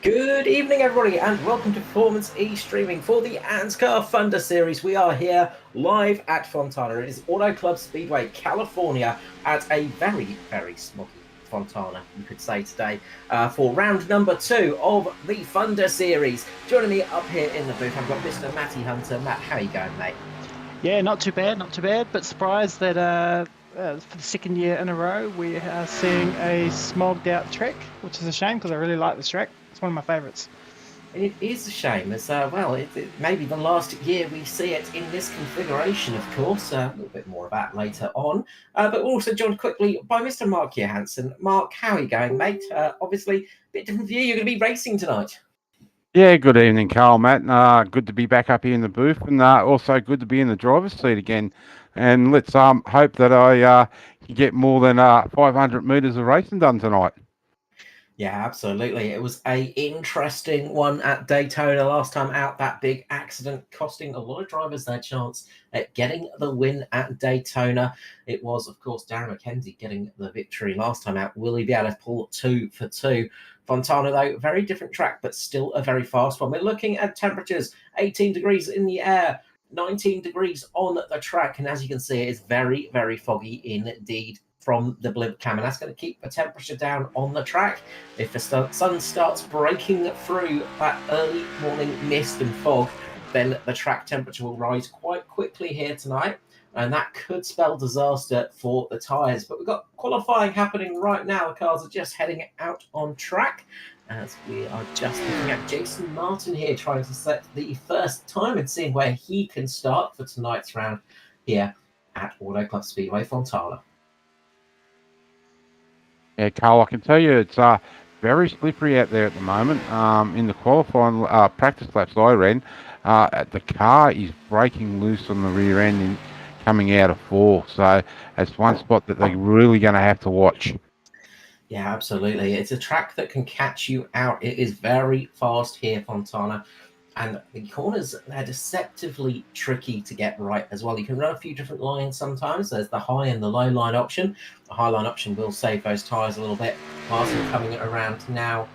Good evening, everybody, and welcome to Performance E-Streaming for the ANZCAR Thunder Series. We are here live at Fontana. It is Autoclub Speedway, California, at a very, very smoggy Fontana, you could say today, for round number 2 of the Thunder Series. Joining me up here in the booth, I've got Mr. Matty Hunter. Matt, how are you going, mate? Yeah, not too bad, but surprised that for the second year in a row we are seeing a smogged out track, which is a shame because I really like this track. It's one of my favourites. It is a shame, as it may be the last year we see it in this configuration, of course. A little bit more about later on. But we're also joined quickly by Mr. Mark Johansson. Mark, how are you going, mate? Obviously, a bit different view. You're going to be racing tonight. Yeah, good evening, Carl, Matt. Good to be back up here in the booth, and also good to be in the driver's seat again. And let's hope that I can get more than 500 metres of racing done tonight. Yeah, absolutely. It was a interesting one at Daytona last time out. That big accident costing a lot of drivers their chance at getting the win at Daytona. It was, of course, Darren McKenzie getting the victory last time out. Will he be able to pull 2 for 2? Fontana, though, very different track, but still a very fast one. We're looking at temperatures, 18 degrees in the air, 19 degrees on the track. And as you can see, it is very, very foggy indeed from the blimp cam, and that's going to keep the temperature down on the track. If the sun starts breaking through that early morning mist and fog, then the track temperature will rise quite quickly here tonight, and that could spell disaster for the tyres. But we've got qualifying happening right now. The cars are just heading out on track, as we are just looking at Jason Martin here trying to set the first time and seeing where he can start for tonight's round here at Autoclub Speedway Fontana. Yeah, Carl, I can tell you it's very slippery out there at the moment. In the qualifying practice laps I ran, the car is breaking loose on the rear end and coming out of 4. So that's one spot that they're really going to have to watch. Yeah, absolutely. It's a track that can catch you out. It is very fast here, Fontana. And the corners, they're deceptively tricky to get right as well. You can run a few different lines sometimes. There's the high and the low line option. The high line option will save those tyres a little bit. Martin coming around now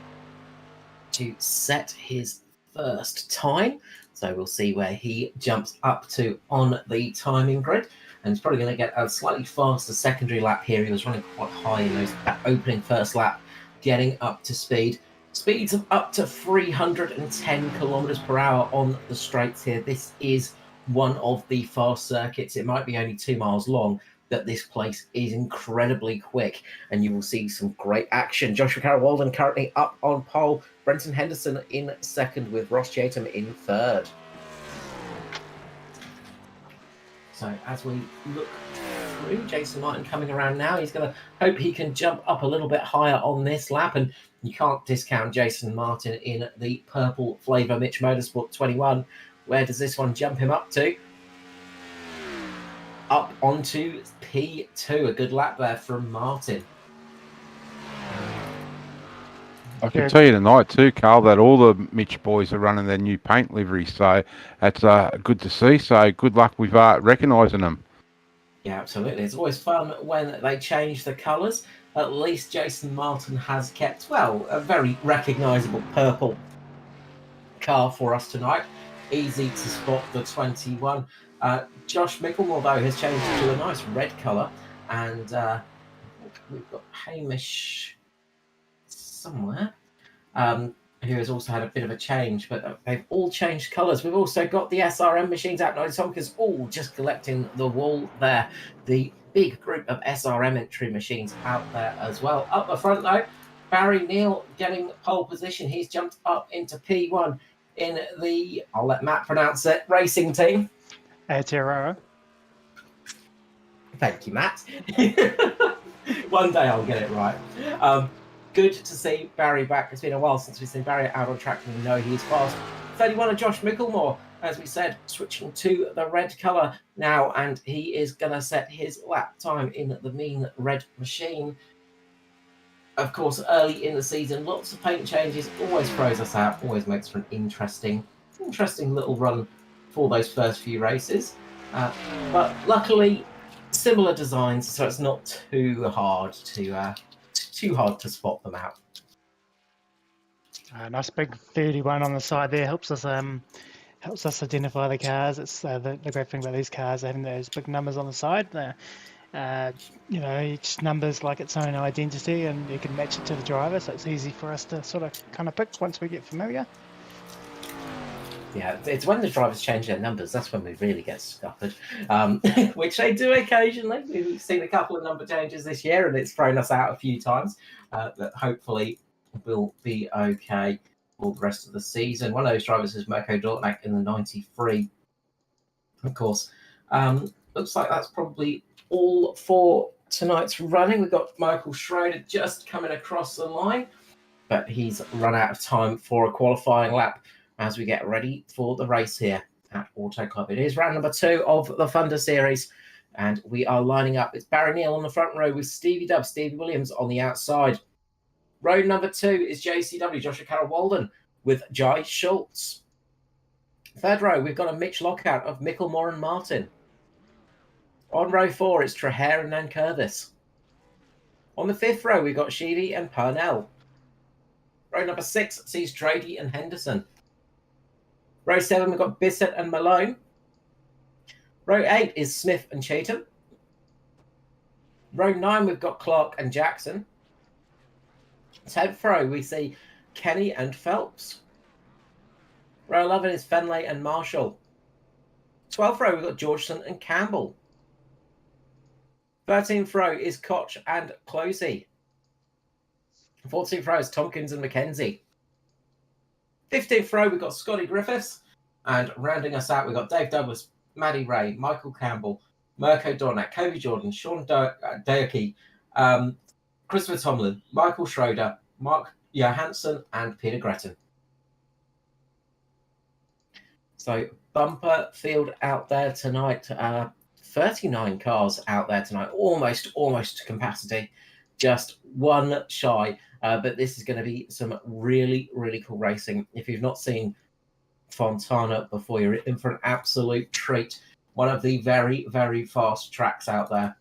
to set his first time. So we'll see where he jumps up to on the timing grid. And he's probably going to get a slightly faster secondary lap here. He was running quite high in that opening first lap, getting up to speed. Speeds of up to 310 kilometers per hour on the straights here. This is one of the fast circuits. It might be only 2 miles long, but this place is incredibly quick, and you will see some great action. Joshua Carroll-Walden currently up on pole. Brenton Henderson in second with Ross Chatham in third. So as we look through, Jason Martin coming around now. He's going to hope he can jump up a little bit higher on this lap, and you can't discount Jason Martin in the purple flavour Mitch Motorsport 21. Where does this one jump him up to? Up onto P2. A good lap there from Martin. I can tell you tonight too, Carl, that all the Mitch boys are running their new paint livery, so that's good to see. So good luck with recognising them. Yeah, absolutely. It's always fun when they change the colours. At least Jason Martin has kept, well, a very recognisable purple car for us tonight. Easy to spot the 21. Josh Micklemore, though, has changed to a nice red colour. And we've got Hamish somewhere, who has also had a bit of a change, but they've all changed colours. We've also got the SRM machines out. Tonkers all just collecting the wall there. The big group of SRM entry machines out there as well. Up the front, though, Barry Neal getting pole position. He's jumped up into P1 in the, I'll let Matt pronounce it, racing team. Aotearoa. Thank you, Matt. One day I'll get it right. Good to see Barry back. It's been a while since we've seen Barry out on track, and we know he's fast. 31 of Josh Micklemore, as we said, switching to the red colour now, and he is going to set his lap time in the mean red machine. Of course, early in the season, lots of paint changes, always throws us out, always makes for an interesting little run for those first few races. But luckily, similar designs, so it's not too hard to spot them out. Nice big 31 on the side there helps us identify the cars. It's the great thing about these cars, having those big numbers on the side. Each number's like its own identity, and you can match it to the driver, so it's easy for us to sort of kind of pick once we get familiar. Yeah, it's when the drivers change their numbers, that's when we really get scuppered, which they do occasionally. We've seen a couple of number changes this year, and it's thrown us out a few times, but hopefully we'll be okay for the rest of the season. One of those drivers is Mirko Dortnak in the 93, of course. Looks like that's probably all for tonight's running. We've got Michael Schroeder just coming across the line, but he's run out of time for a qualifying lap as we get ready for the race here at Autoclub. It is round number 2 of the Thunder Series, and we are lining up. It's Barry Neal on the front row with Stevie Williams on the outside. Row number 2 is JCW, Joshua Carroll Walden, with Jai Schultz. Third row, we've got a Mitch Lockout of Mickelmore and Martin. On row 4, it's Traher and Nankervis. On the 5th row, we've got Sheedy and Purnell. Row number 6 sees Trady and Henderson. Row 7, we've got Bissett and Malone. Row 8 is Smith and Chatham. Row 9, we've got Clark and Jackson. 10th row, we see Kenny and Phelps. Row 11 is Fenley and Marshall. 12th row, we've got Georgeson and Campbell. 13th row is Koch and Closey. 14th row is Tompkins and McKenzie. 15th row, we've got Scotty Griffiths. And rounding us out, we've got Dave Douglas, Maddie Ray, Michael Campbell, Mirko Dornak, Kobe Jordan, Sean Dayoki, Christopher Tomlin, Michael Schroeder, Mark Johansson, and Peter Gretton. So, bumper field out there tonight. 39 cars out there tonight, almost to capacity. Just one shy. But this is going to be some really, really cool racing. If you've not seen Fontana before, you're in for an absolute treat. One of the very, very fast tracks out there.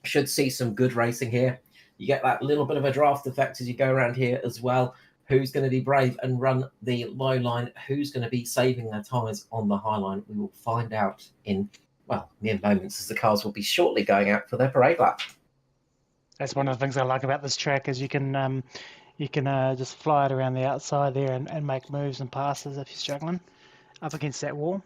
Should see some good racing here. You get that little bit of a draft effect as you go around here as well. Who's going to be brave and run the low line? Who's going to be saving their tyres on the high line? We will find out in, mere moments, as the cars will be shortly going out for their parade lap. That's one of the things I like about this track, is you can just fly it around the outside there and make moves and passes if you're struggling up against that wall.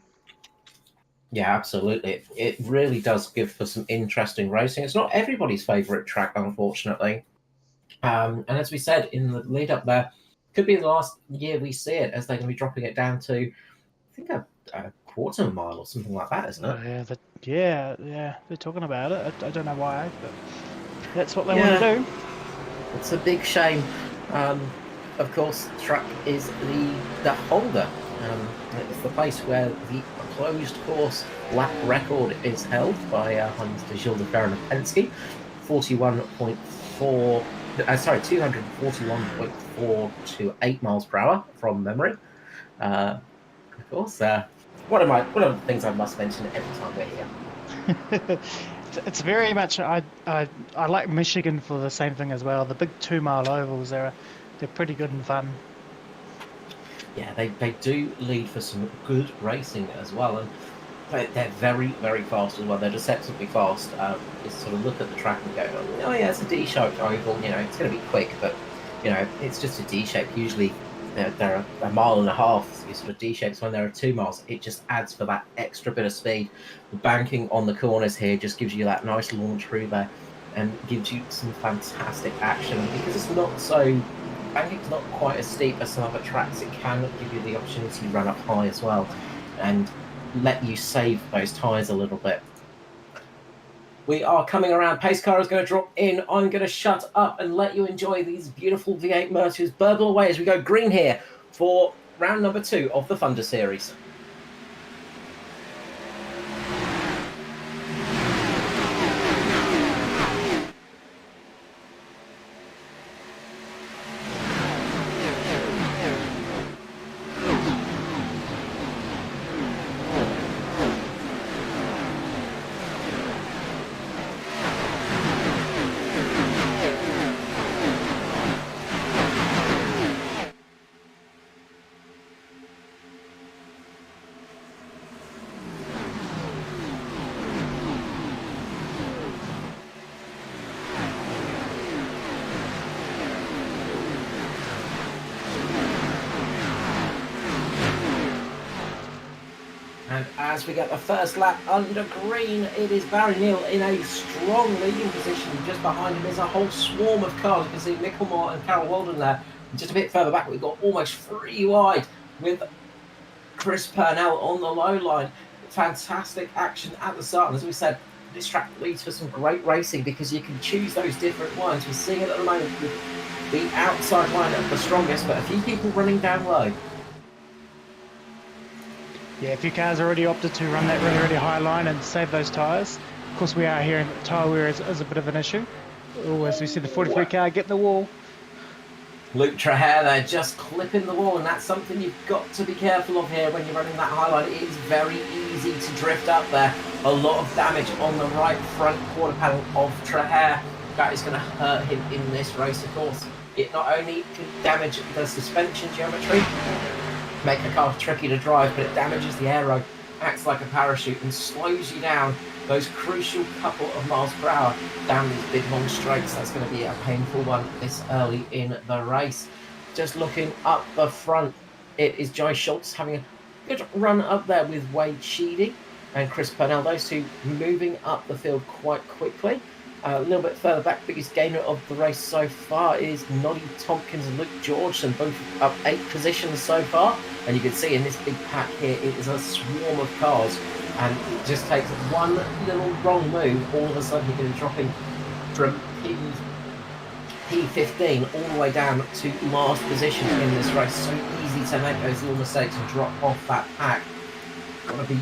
Yeah, absolutely. It really does give for some interesting racing. It's not everybody's favourite track, unfortunately. And as we said in the lead up there, could be the last year we see it, as they're going to be dropping it down to, I think, a quarter mile or something like that, isn't it? Yeah, they're talking about it. I don't know why, but that's what they want to do. It's a big shame. Of course, the track is the Holder. It's the place where the closed course lap record is held by Mr. Gilles de Ferran of Penske, 241.428 miles per hour from memory. Of course, one of the things I must mention every time we're here. It's very much. I like Michigan for the same thing as well. The big 2 mile ovals, they're pretty good and fun. Yeah, they do lead for some good racing as well, and they're very, very fast as well. They're deceptively fast. You sort of look at the track and go, oh yeah, it's a D-shaped oval. It's going to be quick, but it's just a D-shape. Usually they're a mile and a half. These sort of D-shapes, when there are 2 miles, it just adds for that extra bit of speed. The banking on the corners here just gives you that nice launch through there, and gives you some fantastic action, because it's not so. Banking's not quite as steep as some other tracks. It can give you the opportunity to run up high as well and let you save those tyres a little bit. We are coming around. Pace car is going to drop in. I'm going to shut up and let you enjoy these beautiful V8 Mercedes burble away as we go green here for round number 2 of the Thunder Series. as we get the first lap under green, it is Barry Neal in a strong leading position. Just behind him is a whole swarm of cars. You can see Micklemore and Carol Walden there. Just a bit further back, we've got almost 3 wide with Chris Purnell on the low line. Fantastic action at the start. And as we said, this track leads for some great racing because you can choose those different lines. We're seeing it at the moment with the outside line at the strongest, but a few people running down low. Yeah, a few cars already opted to run that really high line and save those tyres. Of course, we are hearing that tyre wear is a bit of an issue. Oh, as we see the 43 car get in the wall. Luke Traher there just clipping the wall, and that's something you've got to be careful of here when you're running that high line. It is very easy to drift up there. A lot of damage on the right front quarter panel of Traher. That is going to hurt him in this race, of course. It not only can damage the suspension geometry, make the car tricky to drive, but it damages the aero, acts like a parachute and slows you down those crucial couple of miles per hour down these big long straights. That's going to be a painful one this early in the race. Just looking up the front, it is Jai Schultz having a good run up there with Wade Sheedy and Chris Purnell. Those two moving up the field quite quickly. A little bit further back, biggest gainer of the race so far is Noddy Tompkins and Luke Georgeson, both up 8 positions so far. And you can see in this big pack here, it is a swarm of cars. And it just takes one little wrong move, all of a sudden you're going to be dropping from P15 all the way down to last position in this race. So easy to make those little mistakes and drop off that pack. Got to be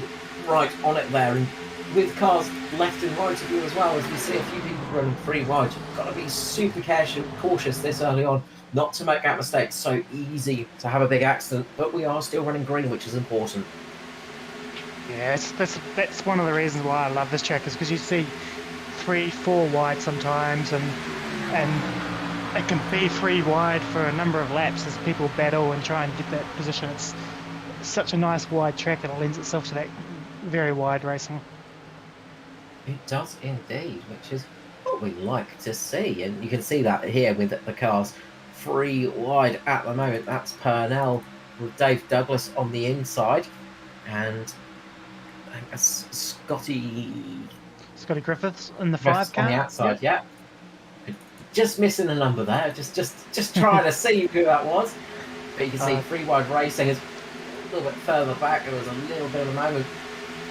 right on it there. And with cars left and right of you as well, as we see a few people running 3 wide, you've got to be super cautious this early on, not to make that mistake. It's so easy to have a big accident, but we are still running green, which is important. Yeah, that's one of the reasons why I love this track, is because you see 3-4 wide sometimes, and it can be 3 wide for a number of laps as people battle and try and get that position. It's such a nice wide track that it lends itself to that very wide racing. It does indeed, which is what we like to see. And you can see that here with the cars 3 wide at the moment. That's Purnell with Dave Douglas on the inside. And I think that's Scotty Griffiths in the 5 car. On the outside, yep. Yeah. Just missing a number there. Just trying to see who that was. But you can see 3 wide racing is a little bit further back. There was a little bit of a moment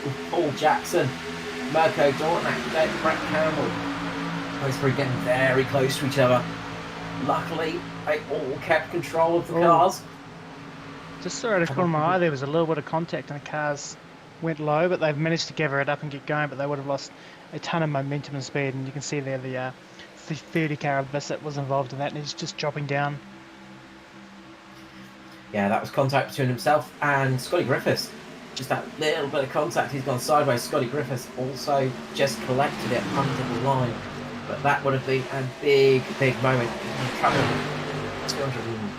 with Paul Jackson, Mirko Dornack, Brett Campbell. Those 3 getting very close to each other. Luckily, they all kept control of the cars. Just sorry to call my eye, there was a little bit of contact and the cars went low, but they've managed to gather it up and get going, but they would have lost a ton of momentum and speed. And you can see there the 30 car of Bissett was involved in that, and he's just dropping down. Yeah, that was contact between himself and Scotty Griffiths. Just that little bit of contact, he's gone sideways. Scotty Griffiths also just collected it under the line, but that would have been a big moment. Traveling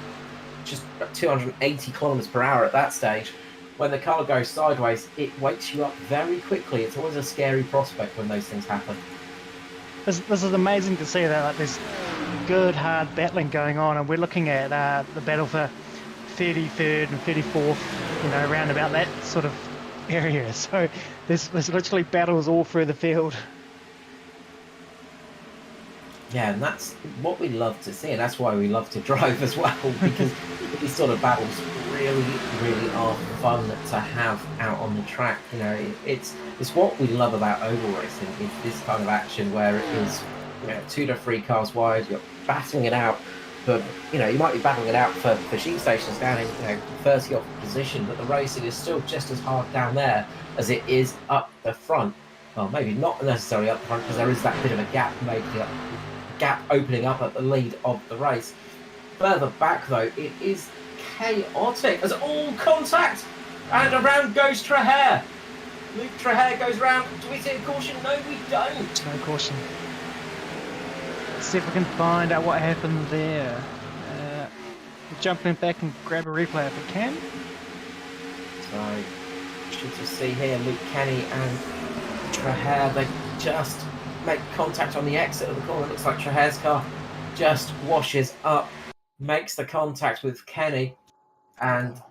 280 kilometers per hour at that stage. When the car goes sideways, it wakes you up very quickly. It's always a scary prospect when those things happen. This is amazing to see that, like, there's good hard battling going on, and we're looking at the battle for 33rd and 34th, around about that sort of area. So there's literally battles all through the field. Yeah, and that's what we love to see, and that's why we love to drive as well, because these sort of battles really are fun to have out on the track. It's what we love about oval racing, is this kind of action where it is 2 to 3 cars wide, you're battling it out. But you might be battling it out for sheet stations down in 30 off position, but the racing is still just as hard down there as it is up the front. Well, maybe not necessarily up the front, because there is that bit of a gap, opening up at the lead of the race. Further back though, it is chaotic as all contact, and around goes Traher. Luke Traher goes round. Do we see a caution? No, we don't. No caution. Let's see if we can find out what happened there. We'll jump in back and grab a replay if we can. So, should just see here, Luke Kenny and Traher, they just make contact on the exit of the corner. It looks like Traher's car just washes up, makes the contact with Kenny, and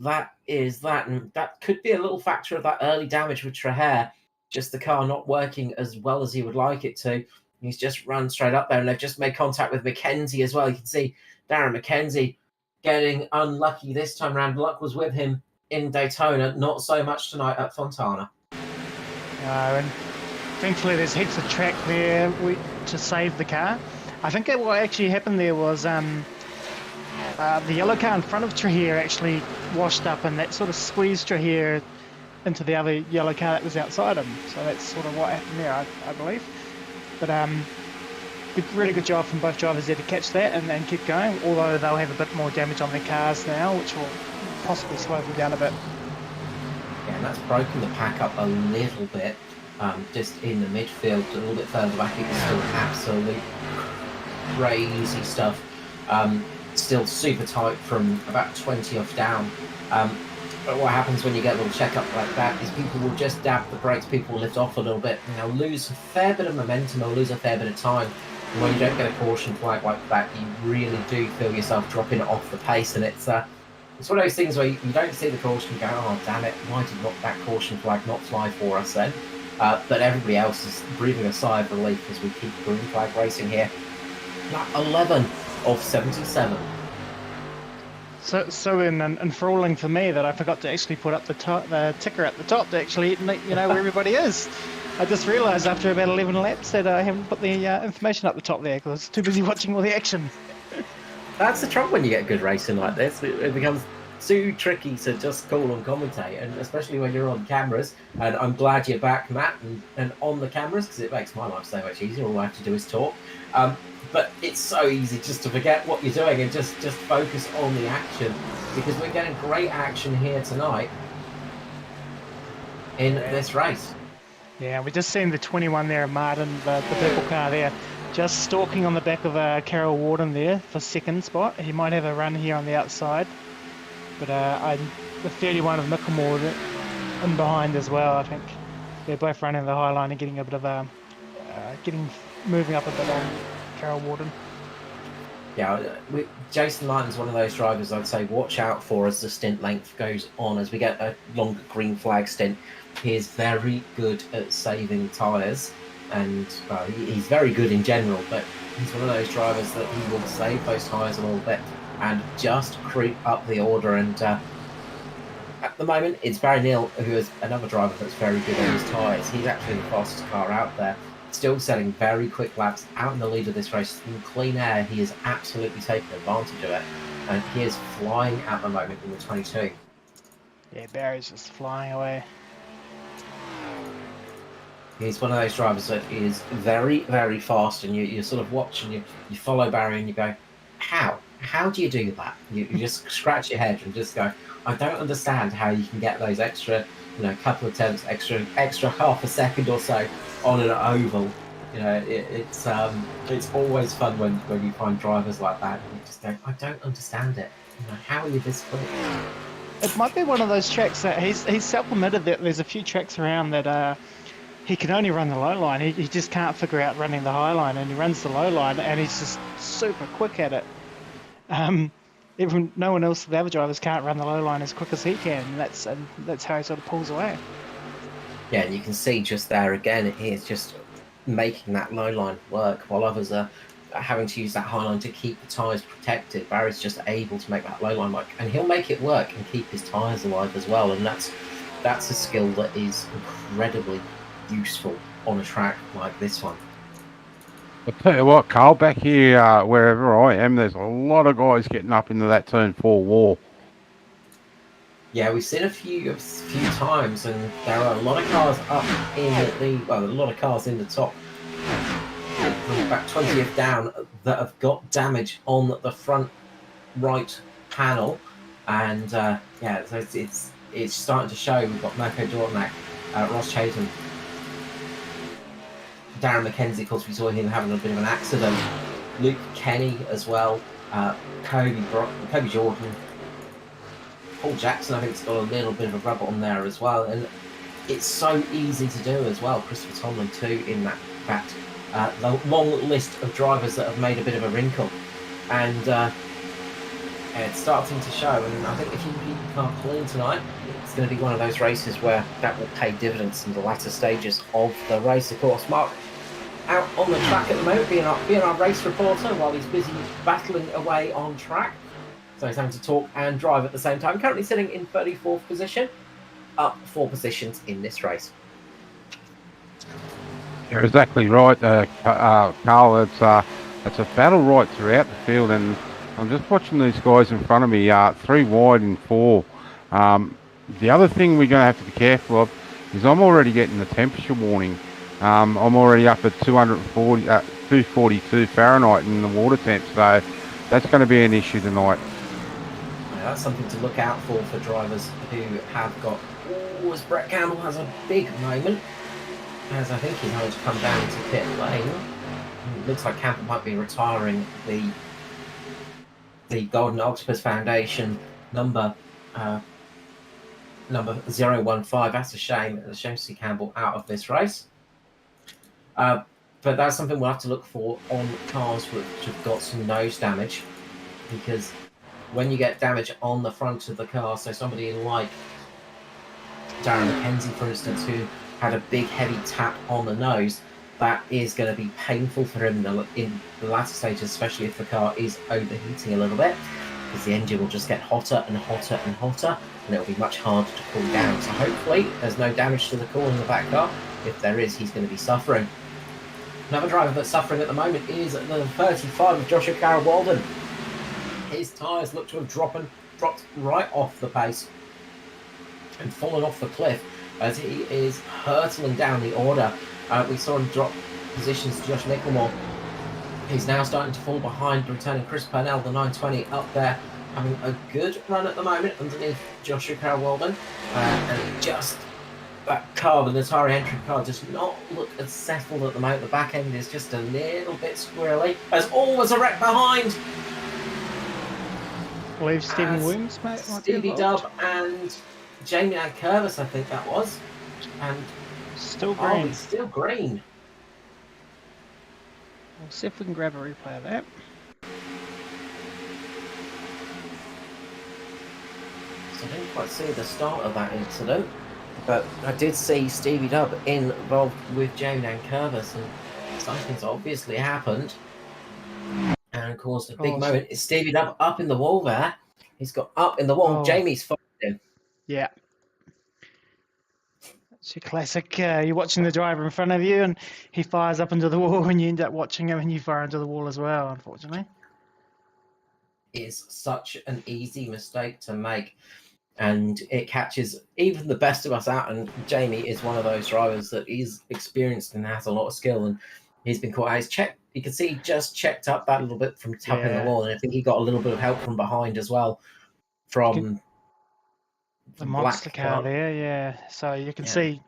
that is that, and that could be a little factor of that early damage with Trahair. Just the car not working as well as he would like it to. He's just run straight up there, and they've just made contact with Mackenzie as well. You can see Darren Mackenzie getting unlucky this time around. Luck was with him in Daytona, not so much tonight at Fontana. And thankfully there's heaps of track there to save the car. I think what actually happened there was the yellow car in front of Trahair actually washed up, and that sort of squeezed Trahair into the other yellow car that was outside him. So that's sort of what happened there, I believe. But really good job from both drivers there to catch that and keep going, although they'll have a bit more damage on their cars now, which will possibly slow them down a bit. Yeah, and that's broken the pack up a little bit, just in the midfield, a little bit further back. It was still absolute crazy stuff. Still super tight from about 20 off down. But what happens when you get a little check-up like that is people will just dab the brakes, people will lift off a little bit, and they'll lose a fair bit of momentum, they'll lose a fair bit of time. And when you don't get a caution flag like that, you really do feel yourself dropping off the pace, and it's one of those things where you don't see the caution and go, oh damn it, why did that caution flag not fly for us then? But everybody else is breathing a sigh of relief as we keep green flag racing here. Lap 11 of 77. So enthralling for me that I forgot to actually put up the ticker at the top to actually let you know where everybody is. I just realised after about 11 laps that I haven't put the information up the top there because I was too busy watching all the action. That's the trouble when you get good racing like this. It becomes too tricky to just call and commentate, and especially when you're on cameras. And I'm glad you're back, Matt, and on the cameras, because it makes my life so much easier. All I have to do is talk. But it's so easy just to forget what you're doing and just focus on the action, because we're getting great action here tonight in this race. Yeah, we've just seen the 21 there, Martin, the purple car there, just stalking on the back of Carol Warden there for second spot. He might have a run here on the outside, but the 31 of Mickelmore in behind as well. I think they're both running the high line and getting a bit of moving up a bit on Carol Warden. Yeah, Jason Martin's one of those drivers I'd say watch out for as the stint length goes on. As we get a longer green flag stint, he is very good at saving tyres, and he's very good in general, but he's one of those drivers that he will save those tyres a little bit and just creep up the order. And at the moment, it's Barry Neal, who is another driver that's very good on his tyres. He's actually the fastest car out there, still setting very quick laps, out in the lead of this race. In clean air, he is absolutely taking advantage of it, and he is flying at the moment in the 22. Yeah, Barry's just flying away. He's one of those drivers that is very, very fast, and you sort of watch and you follow Barry and you go, how do you do that? You just scratch your head and just go, I don't understand how you can get those extra, couple of tenths, extra half a second or so on an oval. It's always fun when you find drivers like that. And you just go, I don't understand it. How are you this quick? It might be one of those tracks that he's self-admitted that there's a few tracks around that he can only run the low line. He just can't figure out running the high line, and he runs the low line, and he's just super quick at it. Even no one else, the other drivers can't run the low line as quick as he can. And that's how he sort of pulls away. Yeah, and you can see just there again, he is just making that low line work while others are having to use that high line to keep the tyres protected. Barry's just able to make that low line work, and he'll make it work and keep his tyres alive as well. And that's a skill that is incredibly useful on a track like this one. I'll tell you what, Carl, back here, wherever I am, there's a lot of guys getting up into that turn 4 wall. Yeah, we've seen a few times, and there are a lot of cars up in a lot of cars in the top, about 20th down, that have got damage on the front right panel, and so it's starting to show. We've got Marco Dortmack, Ross Chatham, Darren Mackenzie, of course we saw him having a bit of an accident, Luke Kenny as well, Kobe Jordan, Paul Jackson I think has got a little bit of a rub on there as well, and it's so easy to do as well. Christopher Tomlin too in that the long list of drivers that have made a bit of a wrinkle, and It's starting to show, and I think if you can keep your car clean tonight, it's going to be one of those races where that will pay dividends in the latter stages of the race. Of course, Mark out on the track at the moment, being our race reporter while he's busy battling away on track. So he's having to talk and drive at the same time. Currently sitting in 34th position, up 4 positions in this race. You're exactly right, Carl. It's a battle right throughout the field, and I'm just watching these guys in front of me, 3 wide in 4. The other thing we're going to have to be careful of is I'm already getting the temperature warning. I'm already up at 242 Fahrenheit in the water temp, so that's going to be an issue tonight. Yeah, that's something to look out for drivers who have got... Oh, as Brett Campbell has a big moment, as I think he's going to come down to pit lane. It looks like Campbell might be retiring the Golden Octopus Foundation number 015. That's a shame. It's a shame to see Campbell out of this race. But that's something we'll have to look for on cars which have got some nose damage, because when you get damage on the front of the car, so somebody like Darren McKenzie, for instance, who had a big heavy tap on the nose, that is going to be painful for him in the latter stages, especially if the car is overheating a little bit, because the engine will just get hotter and hotter and hotter, and it'll be much harder to cool down. So hopefully there's no damage to the cooling of that car. If there is, he's going to be suffering. Another driver that's suffering at the moment is the 35 of Joshua Carroll-Walden. His tyres look to have dropped right off the pace and fallen off the cliff as he is hurtling down the order. We saw him drop positions to Josh Micklemore. He's now starting to fall behind returning Chris Purnell, the 920 up there, having a good run at the moment underneath Joshua Carroll-Walden. And just that car, the Atari entry car, does not look as settled at the moment. The back end is just a little bit squirrely. There's always a wreck behind. I believe Stephen Williams, mate. Stevie Dubb and Jamie Curvis, I think that was. And still green. Still green. We'll see if we can grab a replay of that. So I didn't quite see the start of that incident, but I did see Stevie Dubb involved with Jamie and Curvis, and something's obviously happened. And of course, the big moment is Stevie Dubb up in the wall there. He's got up in the wall. Jamie's following him. Yeah. It's your classic. You're watching the driver in front of you, and he fires up into the wall, and you end up watching him, and you fire into the wall as well, unfortunately. Is such an easy mistake to make, and it catches even the best of us out. And Jamie is one of those drivers that is experienced and has a lot of skill, and he's been caught. He's checked. You can see he just checked up that little bit from tapping the wall, and I think he got a little bit of help from behind as well from the monster car there. Yeah, so you can see.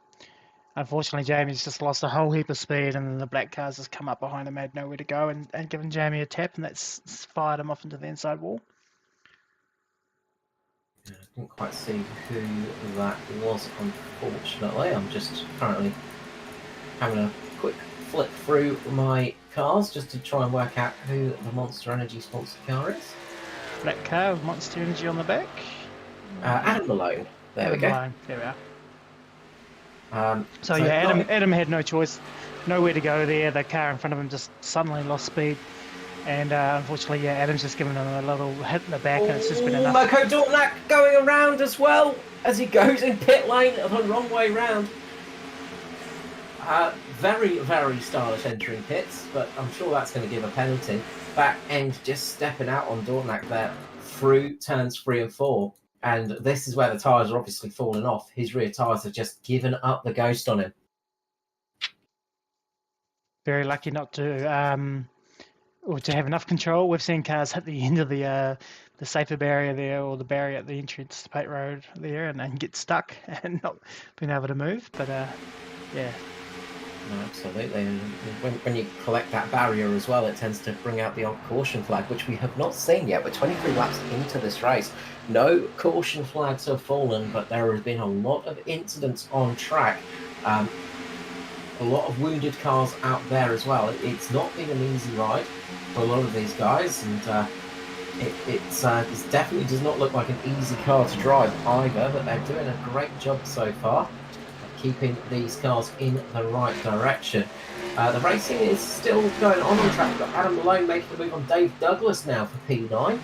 Unfortunately, Jamie's just lost a whole heap of speed, and then the black cars just come up behind him, had nowhere to go, and given Jamie a tap, and that's fired him off into the inside wall. I didn't quite see who that was, unfortunately. I'm just currently having a quick flip through my cars just to try and work out who the Monster Energy sponsored car is. Black car with Monster Energy on the back. Adam Malone. There we go. Malone. There we are. So Adam had no choice, nowhere to go there. The car in front of him just suddenly lost speed, and unfortunately, Adam's just given him a little hit in the back, and it's just been enough. Marco Dornack going around as well as he goes in pit lane the wrong way round. Very, very stylish entering pits, but I'm sure that's going to give a penalty. Back end just stepping out on Dornack there through turns 3 and 4. And this is where the tyres are obviously falling off. His rear tyres have just given up the ghost on him. Very lucky not to or to have enough control. We've seen cars hit the end of the safer barrier there, or the barrier at the entrance to Pate Road there, and get stuck and not being able to move. But yeah. No, absolutely. And when you collect that barrier as well, it tends to bring out the odd caution flag, which we have not seen yet. We're 23 laps into this race. No caution flags have fallen, but there has been a lot of incidents on track. A lot of wounded cars out there as well. It's not been an easy ride for a lot of these guys, and It definitely does not look like an easy car to drive either, but they're doing a great job so far of keeping these cars in the right direction. The racing is still going on track. We've got Adam Malone making the move on Dave Douglas now for P9.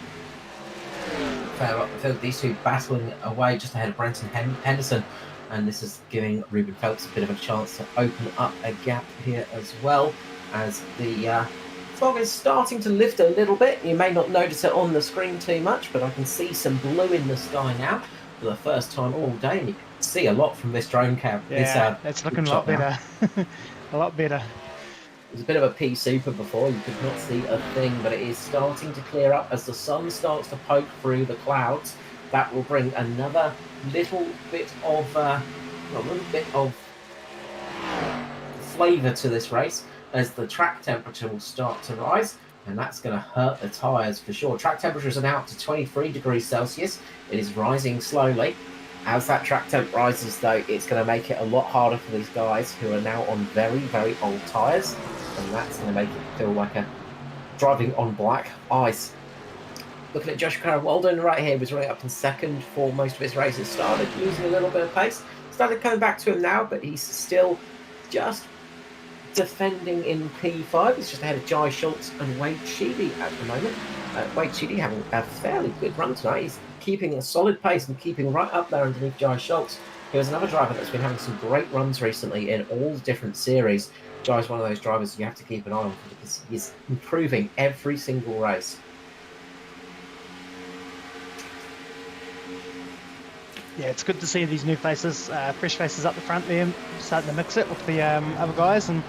Fair up the field, these two battling away just ahead of Brenton Henderson, and this is giving Ruben Phelps a bit of a chance to open up a gap here as well, as the fog is starting to lift a little bit. You may not notice it on the screen too much, but I can see some blue in the sky now for the first time all day, and you can see a lot from this drone cam. Yeah, it's looking a lot better. A lot better. It was a bit of a pea super before, you could not see a thing, but it is starting to clear up as the sun starts to poke through the clouds. That will bring another little bit of flavour to this race, as the track temperature will start to rise, and that's going to hurt the tyres for sure. Track temperatures are now up to 23 degrees Celsius. It is rising slowly. As that track temp rises, though, it's going to make it a lot harder for these guys who are now on very, very old tyres, and that's going to make it feel like a driving on black ice. Looking at Joshua Carroll-Walden right here, was running up in second for most of his races. Started losing a little bit of pace. Started coming back to him now, but he's still just defending in P5. He's just ahead of Jai Schultz and Wade Sheedy at the moment. Wade Sheedy having a fairly good run tonight. He's keeping a solid pace and keeping right up there underneath Jai Schultz, who is another driver that's been having some great runs recently in all different series. Jai's one of those drivers you have to keep an eye on because he's improving every single race. Yeah, it's good to see these new faces, fresh faces up the front there, starting to mix it with the other guys, and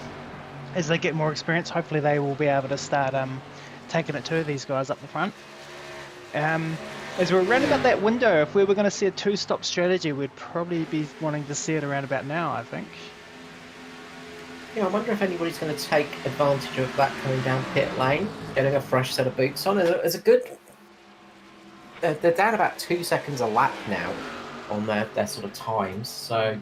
as they get more experience, hopefully they will be able to start taking it to these guys up the front. As we're around about that window, if we were going to see a two-stop strategy, we'd probably be wanting to see it around about now, I think. Yeah, I wonder if anybody's going to take advantage of that coming down pit lane, getting a fresh set of boots on. It's a good... They're down about 2 seconds a lap now on their sort of times, so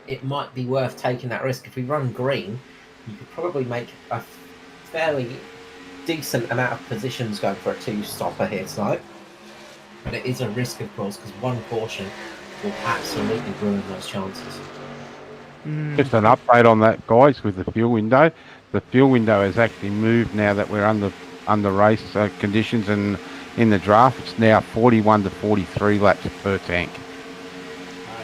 it might be worth taking that risk. If we run green, you could probably make a fairly decent amount of positions going for a two-stopper here tonight. But it is a risk, of course, because one caution will absolutely ruin those chances. Just an update on that, guys, with the fuel window. The fuel window has actually moved now that we're under race conditions, and in the draft it's now 41 to 43 laps per tank.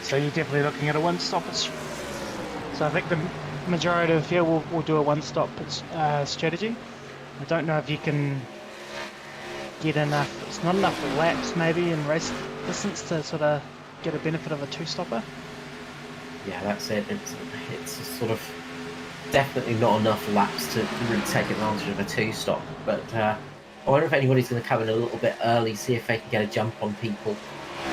So you're definitely looking at a one-stop. So I think the majority of the field will do a one-stop strategy. I don't know if you can get enough, it's not enough laps maybe in race distance to sort of get a benefit of a two-stopper. Yeah, that's it. It's sort of definitely not enough laps to really take advantage of a two-stop. But I wonder if anybody's going to come in a little bit early, see if they can get a jump on people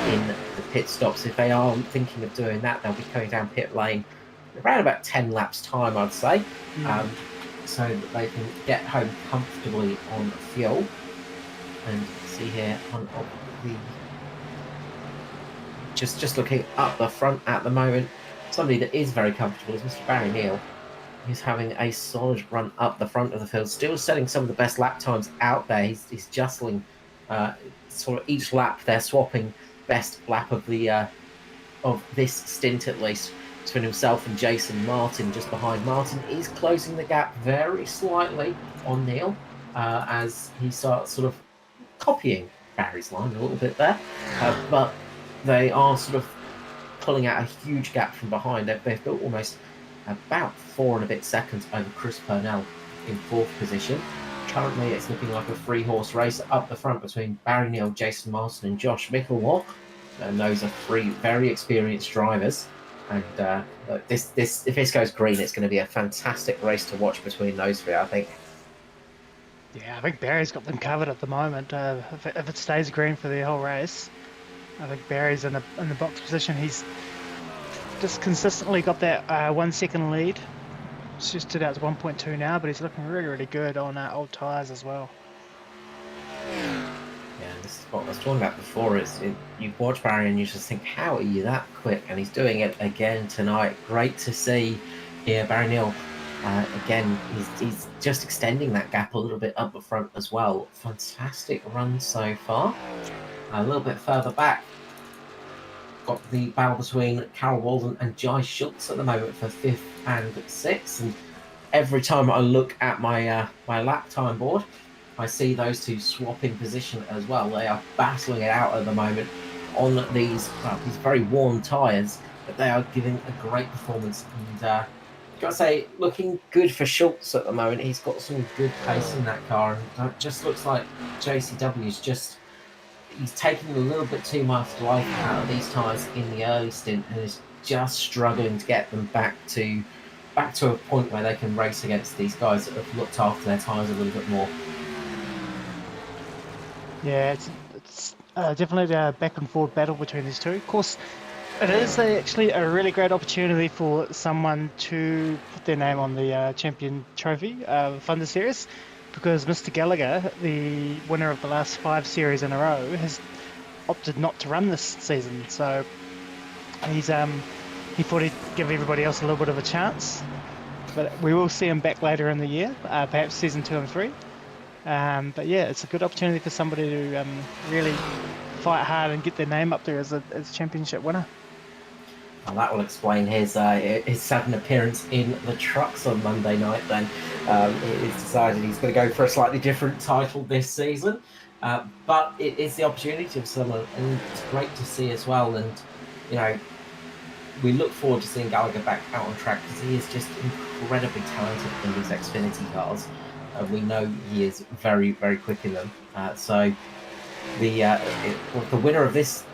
in the pit stops. If they are thinking of doing that, they'll be coming down pit lane around about 10 laps time, I'd say, so that they can get home comfortably on fuel. And see here on the just looking up the front at the moment, somebody that is very comfortable is Mr. Barry Neal. He's having a solid run up the front of the field, still setting some of the best lap times out there. He's jostling sort of each lap. They're swapping best lap of the of this stint at least between himself and Jason Martin. Just behind, Martin is closing the gap very slightly on Neal as he starts sort of copying Barry's line a little bit there, but they are sort of pulling out a huge gap from behind. They've built almost about 4 and a bit seconds over Chris Purnell in 4th position. Currently, it's looking like a 3-horse race up the front between Barry Neal, Jason Marston, and Josh Mickelwalk. And those are 3 very experienced drivers. And if this goes green, it's going to be a fantastic race to watch between those 3, I think. Yeah, I think Barry's got them covered at the moment. If it stays green for the whole race, I think Barry's in the box position. He's just consistently got that 1 second lead. It's just stood out to 1.2 now, but he's looking really, really good on old tyres as well. Yeah, this is what I was talking about before. You watch Barry and you just think, how are you that quick? And he's doing it again tonight. Great to see here. Barry Neal Again, he's just extending that gap a little bit up the front as well. Fantastic run so far. A little bit further back, got the battle between Carol Walden and Jai Schultz at the moment for 5th and 6th. And every time I look at my my lap time board, I see those two swapping position as well. They are battling it out at the moment on these very worn tyres, but they are giving a great performance. And gotta say, looking good for Schultz at the moment. He's got some good pace in that car, and it just looks like JCW's he's taking a little bit too much life out of these tyres in the early stint, and is just struggling to get them back to a point where they can race against these guys that have looked after their tyres a little bit more. Yeah, it's definitely a back and forward battle between these two. Of course, it is actually a really great opportunity for someone to put their name on the champion trophy Thunder Series, because Mr. Gallagher, the winner of the last 5 series in a row, has opted not to run this season. So he thought he'd give everybody else a little bit of a chance, but we will see him back later in the year, perhaps season 2 and 3. But yeah, it's a good opportunity for somebody to really fight hard and get their name up there as a championship winner. Well, that will explain his sudden appearance in the trucks on Monday night. Then he's decided he's going to go for a slightly different title this season, but it is the opportunity of someone, and it's great to see as well. And you know, we look forward to seeing Gallagher back out on track, because he is just incredibly talented in these Xfinity cars. We know he is very, very quick in them. So the winner of this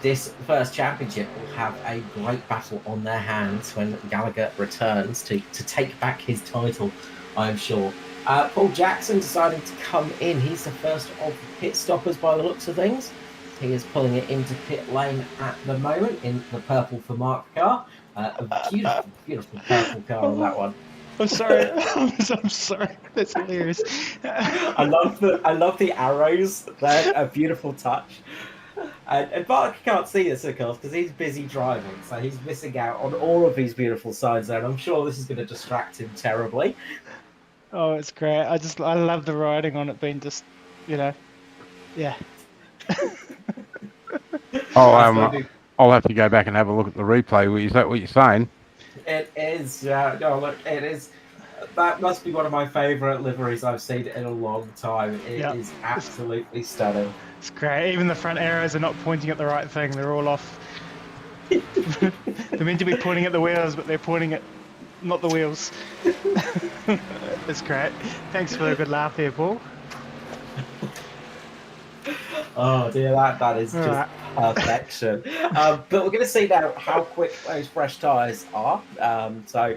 first championship will have a great battle on their hands when Gallagher returns to take back his title, I'm sure. Paul Jackson deciding to come in. He's the first of the pit stoppers by the looks of things. He is pulling it into pit lane at the moment in the purple for Mark car. A beautiful, beautiful purple car on that one. I'm sorry. I'm sorry. That's hilarious. I love the arrows. They're a beautiful touch. And Mark can't see this, of course, because he's busy driving, so he's missing out on all of these beautiful signs there. And I'm sure this is going to distract him terribly. Oh, it's great. I love the riding on it being just, yeah. I'll have to go back and have a look at the replay. Is that what you're saying? It is. No, look, it is. That must be one of my favourite liveries I've seen in a long time. It is absolutely stunning. It's great. Even the front arrows are not pointing at the right thing. They're all off. They're meant to be pointing at the wheels, but they're pointing at not the wheels. It's great. Thanks for a good laugh there, Paul. Oh dear, that is just perfection. But we're going to see now how quick those fresh tyres are. So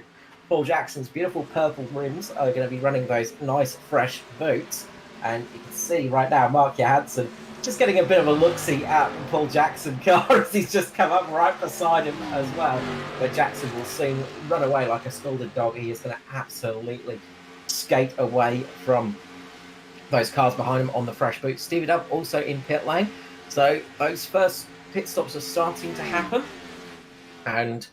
Paul Jackson's beautiful purple rims are going to be running those nice fresh boots. And you can see right now Mark Johansson just getting a bit of a look-see at the Paul Jackson car as he's just come up right beside him as well. But Jackson will soon run away like a scolded dog. He is going to absolutely skate away from those cars behind him on the fresh boots. Stevie Dub also in pit lane. So those first pit stops are starting to happen. And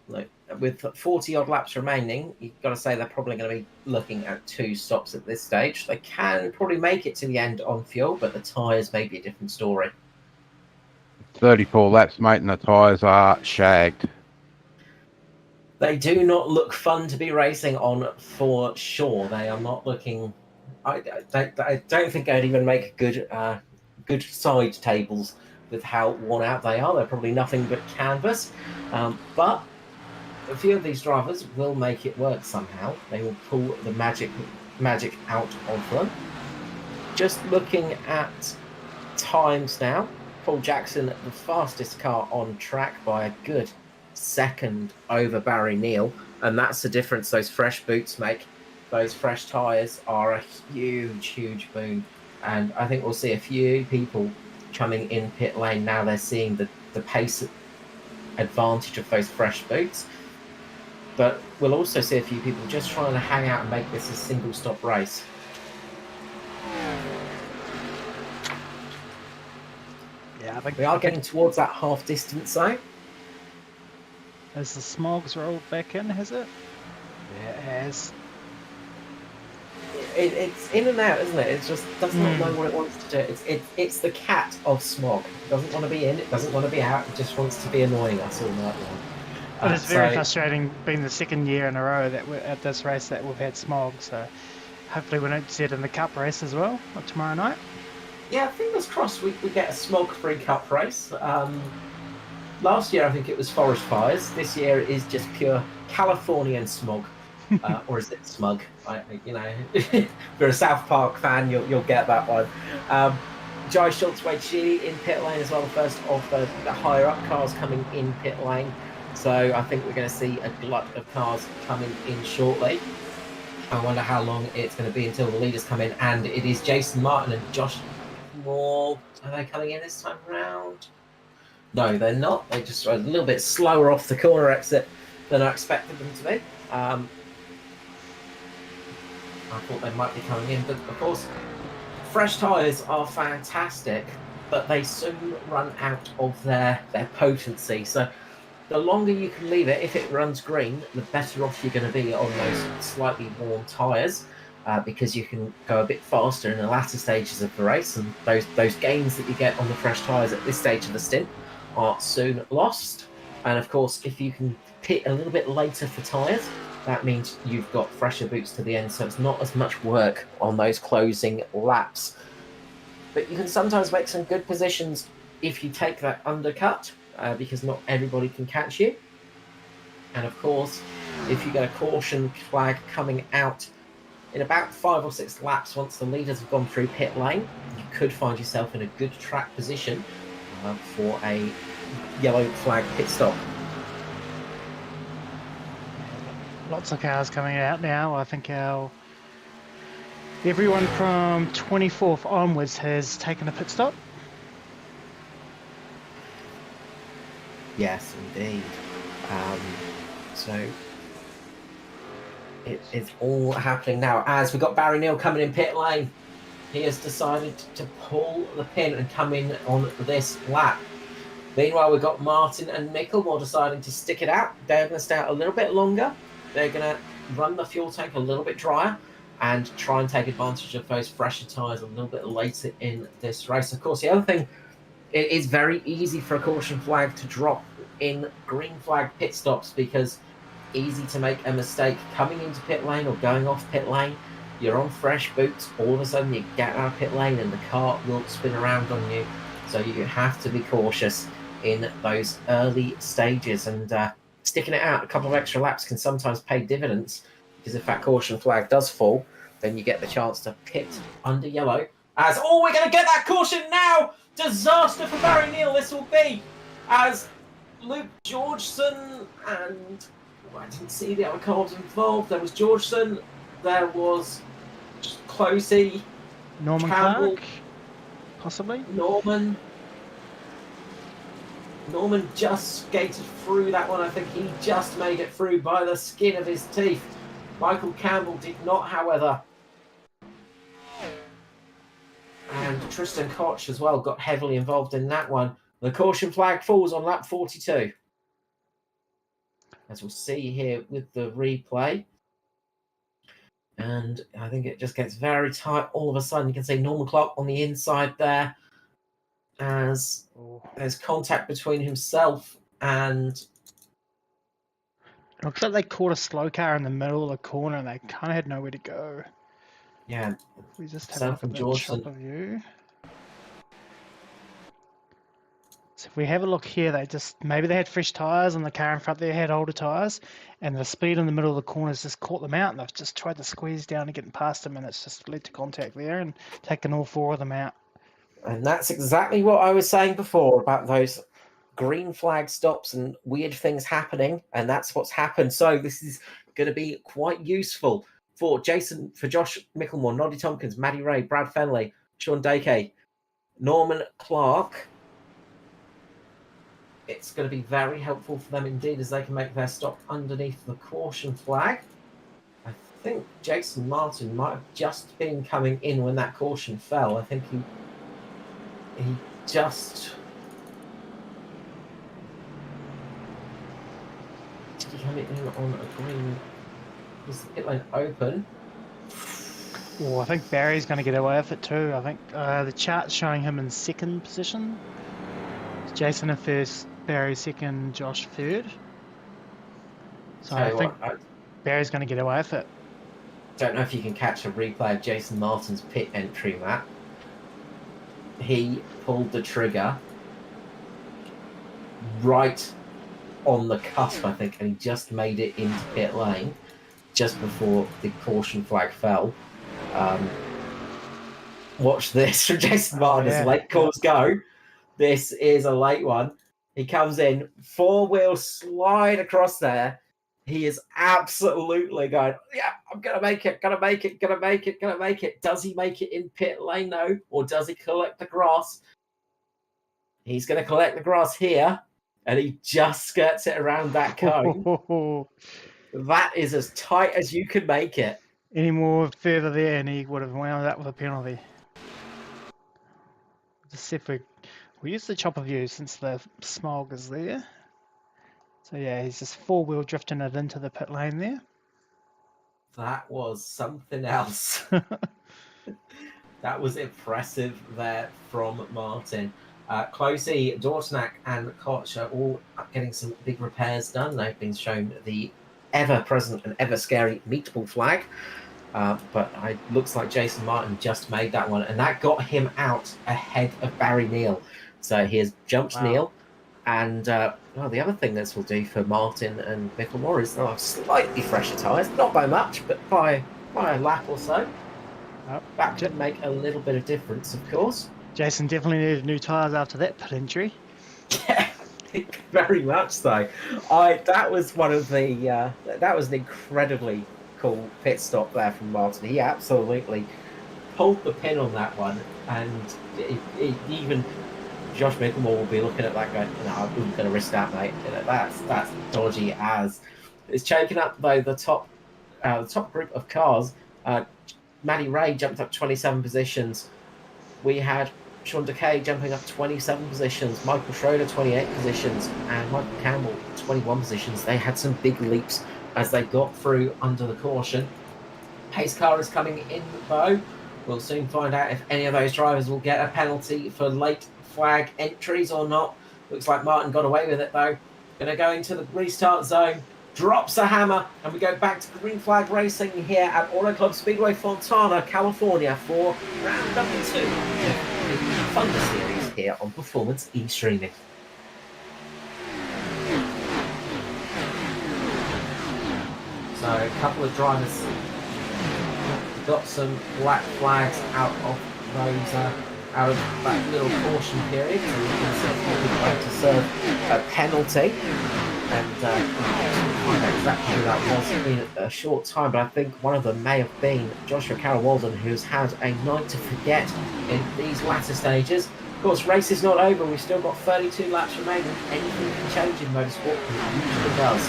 look, with 40 odd laps remaining, you've got to say they're probably going to be looking at 2 stops at this stage. They can probably make it to the end on fuel, but the tyres may be a different story. 34 laps, mate, and the tyres are shagged. They do not look fun to be racing on for sure. They are not looking... I don't think I'd even make good side tables with how worn out they are. They're probably nothing but canvas. But a few of these drivers will make it work somehow. They will pull the magic out of them. Just looking at times now, Paul Jackson, the fastest car on track by a good second over Barry Neal, and that's the difference those fresh boots make. Those fresh tyres are a huge boon, and I think we'll see a few people coming in pit lane now. They're seeing the pace advantage of those fresh boots, but we'll also see a few people just trying to hang out and make this a single stop race. Yeah, I think we are getting towards that half distance though. Has the smogs rolled back in, has it? Yeah, it has. It's in and out, isn't it? It just does not know what it wants to do. It's the cat of smog. It doesn't want to be in. It doesn't want to be out. It just wants to be annoying us all night long. It is very frustrating being the second year in a row that we're at this race that we've had smog. So hopefully we don't see it in the cup race as well tomorrow night. Yeah, fingers crossed we get a smog-free cup race. Last year I think it was forest fires. This year it is just pure Californian smog. Or is it smug? If you're a South Park fan, you'll get that one. Jai Schultz, Wade Sheely in pit lane as well, the first of the higher up cars coming in pit lane. So I think we're going to see a glut of cars coming in shortly. I wonder how long it's going to be until the leaders come in, and it is Jason Martin and Josh Moore. Are they coming in this time round? No, they're not. They just are a little bit slower off the corner exit than I expected them to be. I thought they might be coming in, but of course, fresh tyres are fantastic, but they soon run out of their potency. So the longer you can leave it, if it runs green, the better off you're going to be on those slightly worn tyres, because you can go a bit faster in the latter stages of the race, and those gains that you get on the fresh tyres at this stage of the stint are soon lost. And of course, if you can pit a little bit later for tyres, that means you've got fresher boots to the end, so it's not as much work on those closing laps. But you can sometimes make some good positions if you take that undercut, because not everybody can catch you. And of course, if you get a caution flag coming out in about 5 or 6 laps, once the leaders have gone through pit lane, you could find yourself in a good track position for a yellow flag pit stop. Lots of cars coming out now. I think everyone from 24th onwards has taken a pit stop. Yes, indeed. So it is all happening now. As we've got Barry Neal coming in pit lane, he has decided to pull the pin and come in on this lap. Meanwhile, we've got Martin and Mickelmore deciding to stick it out. They're going to stay out a little bit longer. They're going to run the fuel tank a little bit drier and try and take advantage of those fresher tyres a little bit later in this race. Of course, the other thing, it is very easy for a caution flag to drop in green flag pit stops, because easy to make a mistake coming into pit lane or going off pit lane. You're on fresh boots, all of a sudden you get out of pit lane and the car will spin around on you. So you have to be cautious in those early stages, and sticking it out a couple of extra laps can sometimes pay dividends, because if that caution flag does fall, then you get the chance to pit under yellow. As, oh, we're going to get that caution now! Disaster for Barry Neal this will be, as Luke Georgeson and I didn't see the other cars involved. There was Georgeson, there was Closey, Norman Campbell, Clark, possibly. Norman just skated through that one. I think he just made it through by the skin of his teeth. Michael Campbell did not, however. And Tristan Koch as well got heavily involved in that one. The caution flag falls on lap 42. As we'll see here with the replay. And I think it just gets very tight all of a sudden. You can see Norman Clark on the inside there, as there's contact between himself and... It looks like they caught a slow car in the middle of the corner and they kind of had nowhere to go. Yeah. We just have a look at the chopper view. So if we have a look here, maybe they had fresh tyres and the car in front there had older tyres, and the speed in the middle of the corners just caught them out, and they've just tried to squeeze down and get past them, and it's just led to contact there and taken all 4 of them out. And that's exactly what I was saying before about those green flag stops and weird things happening, and that's what's happened. So this is going to be quite useful for Josh Mickelmore, Noddy Tompkins, Maddie Ray, Brad Fenley, Sean Dake, Norman Clark. It's going to be very helpful for them indeed, as they can make their stop underneath the caution flag. I think Jason Martin might have just been coming in when that caution fell. I think he just... Did he come in on a green? Is the pit lane open? Oh, I think Barry's going to get away with it too. I think the chart's showing him in second position. Jason in first, Barry second, Josh third. So Tell I you think what, I Barry's going to get away with it. don't know if you can catch a replay of Jason Martin's pit entry, Matt. He pulled the trigger right on the cusp, I think, and he just made it into pit lane just before the caution flag fell. Watch this from Jason Martin as late calls go. This is a late one. He comes in, four-wheel slide across there. He is absolutely going, yeah, I'm going to make it, going to make it, going to make it, going to make it. Does he make it in pit lane, though? Or does he collect the grass? He's going to collect the grass here, and he just skirts it around that cone. That is as tight as you can make it. Any more further there, and he would have wound up with a penalty. Just see if we use the chopper view since the smog is there. So yeah, he's just four-wheel drifting it into the pit lane there. That was something else. That was impressive there from Martin. Closey, Dortnack, and Koch are all getting some big repairs done. They've been shown the ever-present and ever-scary meatball flag. But it looks like Jason Martin just made that one, and that got him out ahead of Barry Neal. So he has jumped Neal. And the other thing this will do for Martin and Micklemore is they'll have slightly fresher tyres, not by much, but by a lap or so. That could make a little bit of difference, of course. Jason definitely needed new tyres after that pit injury. Yeah, very much so. That was one of the that was an incredibly cool pit stop there from Martin. He absolutely pulled the pin on that one, and even Josh Micklemore will be looking at that going, no, I wouldn't going to risk that, mate. That's dodgy as. It's choking up though the top group of cars. Matty Ray jumped up 27 positions. We had Sean Decay jumping up 27 positions, Michael Schroeder 28 positions, and Michael Campbell 21 positions. They had some big leaps as they got through under the caution. Pace car is coming in though. We'll soon find out if any of those drivers will get a penalty for late flag entries or not. Looks like Martin got away with it though. Going to go into the restart zone. Drops a hammer, and we go back to green flag racing here at Autoclub Speedway Fontana, California for round number 2 of the Thunder Series here on Performance e-streaming. So a couple of drivers got some black flags out of that little caution period, so we can see to serve a penalty. And find out exactly who that was in a short time, but I think one of them may have been Joshua Carroll-Walden, who's had a night to forget in these latter stages. Of course, race is not over. We've still got 32 laps remaining. Anything can change in motorsport, and it usually does.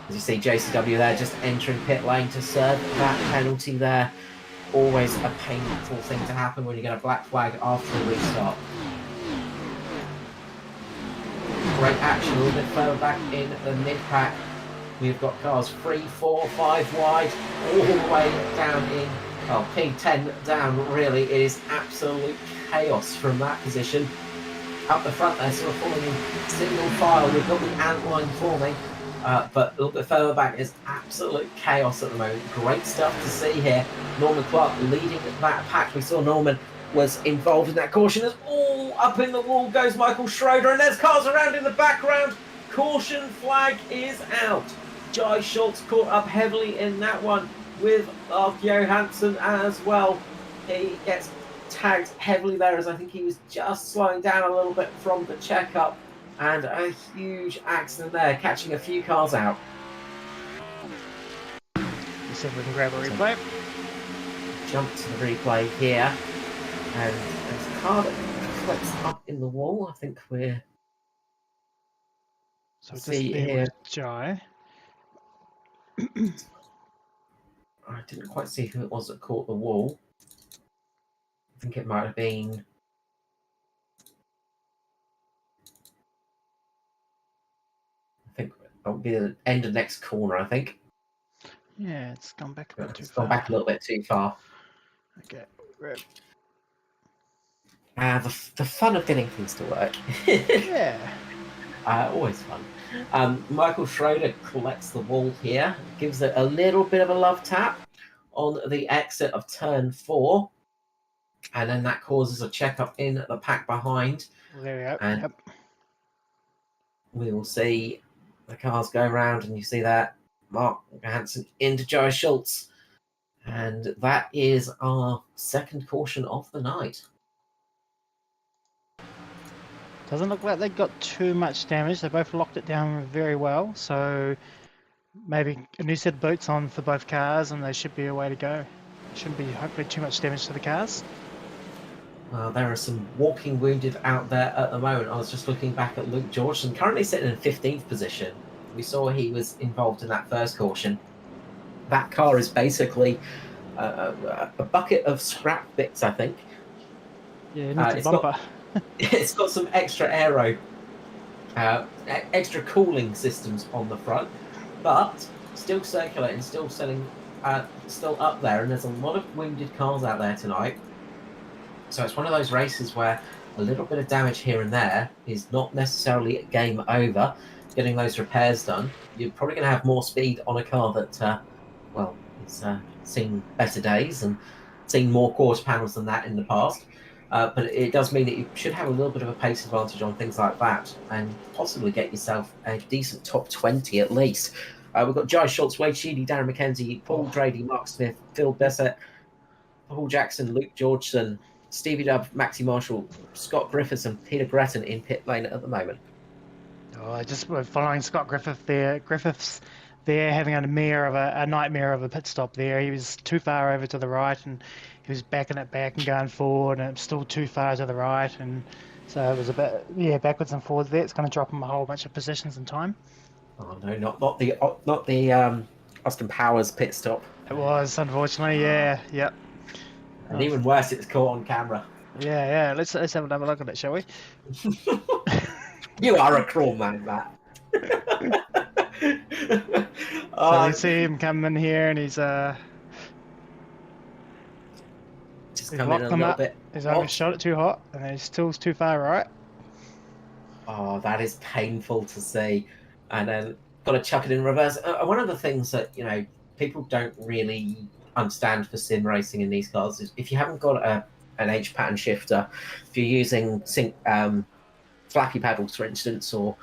As you see, JCW there just entering pit lane to serve that penalty there. Always a painful thing to happen when you get a black flag after a restart. Great action a little bit further back in the mid-pack. We've got cars 3, 4, 5 wide, all the way down in, P10 down, really. It is absolute chaos from that position. Up the front there, sort of falling in single file. We've got the ant line forming, but a little bit further back is absolute chaos at the moment. Great stuff to see here. Norman Clark leading that pack. We saw Norman was involved in that caution. As all up in the wall goes Michael Schroeder, and there's cars around in the background. Caution flag is out. Jai Schultz caught up heavily in that one with Mark Johansson as well. He gets tagged heavily there, as I think he was just slowing down a little bit from the checkup, and a huge accident there, catching a few cars out. Let's see if we can grab a replay. Jump to the replay here. And there's a car that reflects up in the wall. I think we're... So see here with Jai. I didn't quite see who it was that caught the wall. I think it might have been... I think it'll be the end of next corner, I think. Yeah, it's gone back a bit too It's far. gone back a little bit too far. Okay. The fun of getting things to work. Yeah. Always fun. Michael Schroeder collects the wall here, gives it a little bit of a love tap on the exit of turn 4, and then that causes a checkup in the pack behind. Well, there we go. And Yep. we will see the cars go around, and you see that Mark Hansen into Joe Schultz. And that is our second caution of the night. Doesn't look like they got too much damage. They both locked it down very well. So maybe a new set of boots on for both cars, and they should be a way to go. Shouldn't be hopefully too much damage to the cars. There are some walking wounded out there at the moment. I was just looking back at Luke Georgeson, currently sitting in 15th position. We saw he was involved in that first caution. That car is basically a bucket of scrap bits, I think. Yeah, it needs a bumper. It's got some extra aero, extra cooling systems on the front, but still circulating, still selling, still up there. And there's a lot of wounded cars out there tonight. So it's one of those races where a little bit of damage here and there is not necessarily game over. Getting those repairs done, you're probably going to have more speed on a car that, it's seen better days and seen more quarter panels than that in the past. But it does mean that you should have a little bit of a pace advantage on things like that and possibly get yourself a decent top 20 at least. We've got Jai Schultz, Wade Sheedy, Darren McKenzie, Paul Drady, Mark Smith, Phil Bessett, Paul Jackson, Luke Georgeson, Stevie Dubb, Maxi Marshall, Scott Griffiths, and Peter Gretton in pit lane at the moment. Just following Scott Griffiths there, having a nightmare of a pit stop there. He was too far over to the right, and he was backing it back and going forward, and it was still too far to the right, and so it was a bit backwards and forwards there. It's going to drop him a whole bunch of positions in time. Oh no, not the Austin Powers pit stop. It was, unfortunately, yeah. And even worse, it was caught on camera. Yeah. Let's have another look at it, shall we? You are a cruel man, Matt. So we see him come in here, and he's just come in a little bit. He's either shot it too hot, and then he's still too far right. Oh, that is painful to see. And then got to chuck it in reverse. One of the things that people don't really understand for sim racing in these cars is if you haven't got an H pattern shifter, if you're using flappy paddles, for instance, or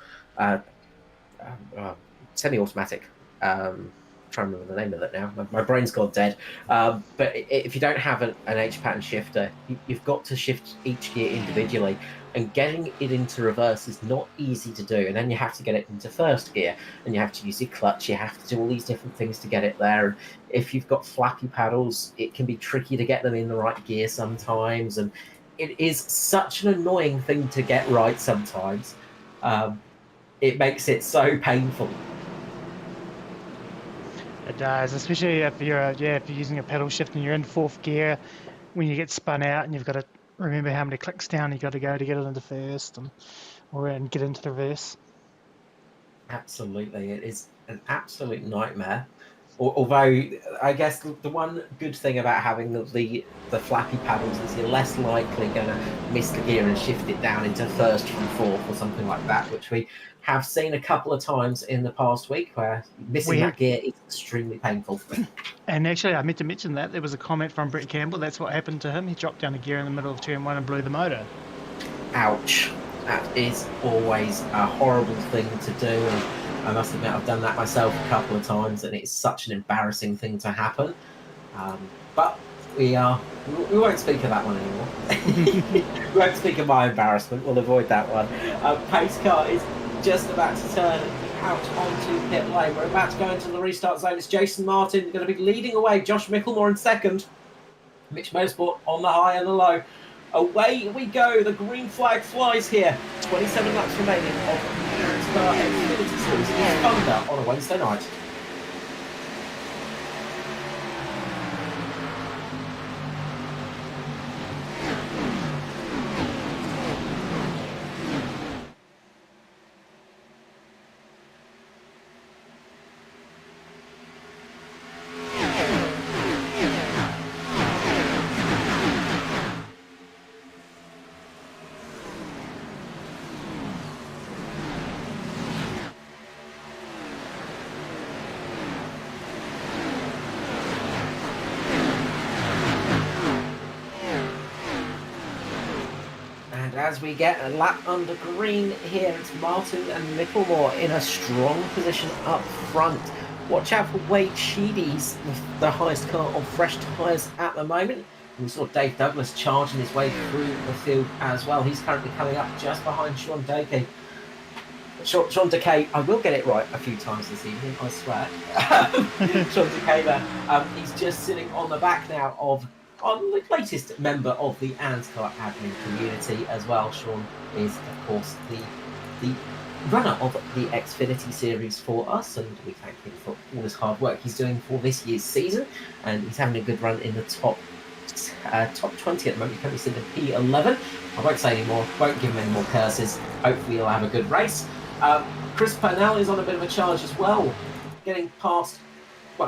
semi-automatic. I'm trying to remember the name of it now. My brain's gone dead. But if you don't have an H pattern shifter, you've got to shift each gear individually, and getting it into reverse is not easy to do. And then you have to get it into first gear, and you have to use your clutch. You have to do all these different things to get it there. And if you've got flappy paddles, it can be tricky to get them in the right gear sometimes. And it is such an annoying thing to get right sometimes. It makes it so painful. It does, especially if you're using a pedal shift and you're in fourth gear. When you get spun out, and you've got to remember how many clicks down you got to go to get it into first, and get into the reverse. Absolutely, it is an absolute nightmare. Although I guess the one good thing about having the flappy paddles is you're less likely going to miss the gear and shift it down into first from fourth or something like that, which we have seen a couple of times in the past week where missing that gear is extremely painful. And actually, I meant to mention that there was a comment from Brett Campbell. That's what happened to him. He dropped down a gear in the middle of turn 1 and blew the motor. Ouch. That is always a horrible thing to do. And I must admit, I've done that myself a couple of times, and it's such an embarrassing thing to happen. But we won't speak of that one anymore. We won't speak of my embarrassment. We'll avoid that one. Pace car is just about to turn out onto pit lane. We're about to go into the restart zone. It's Jason Martin going to be leading away. Josh Micklemore in second. Mitch Motorsport on the high and the low. Away we go. The green flag flies here. 27 laps remaining of ANZCAR Xfinity Series in Thunder on a Wednesday night. as we get a lap under green here, it's Martin and Micklemore in a strong position up front. Watch out for Wade Sheedy's the highest car on fresh tyres at the moment. We saw Dave Douglas charging his way through the field as well. He's currently coming up just behind Sean Dakey. Sean Dakey, I will get it right a few times this evening, I swear. Sean Dakey there, he's just sitting on the back now of the latest member of the ANZCAR admin community as well. Sean is, of course, the runner of the Xfinity series for us, and we thank him for all his hard work he's doing for this year's season, and he's having a good run in the top 20 at the moment. He's currently sitting in P11. I won't say any more, won't give him any more curses. Hopefully he'll have a good race. Chris Purnell is on a bit of a charge as well, getting past,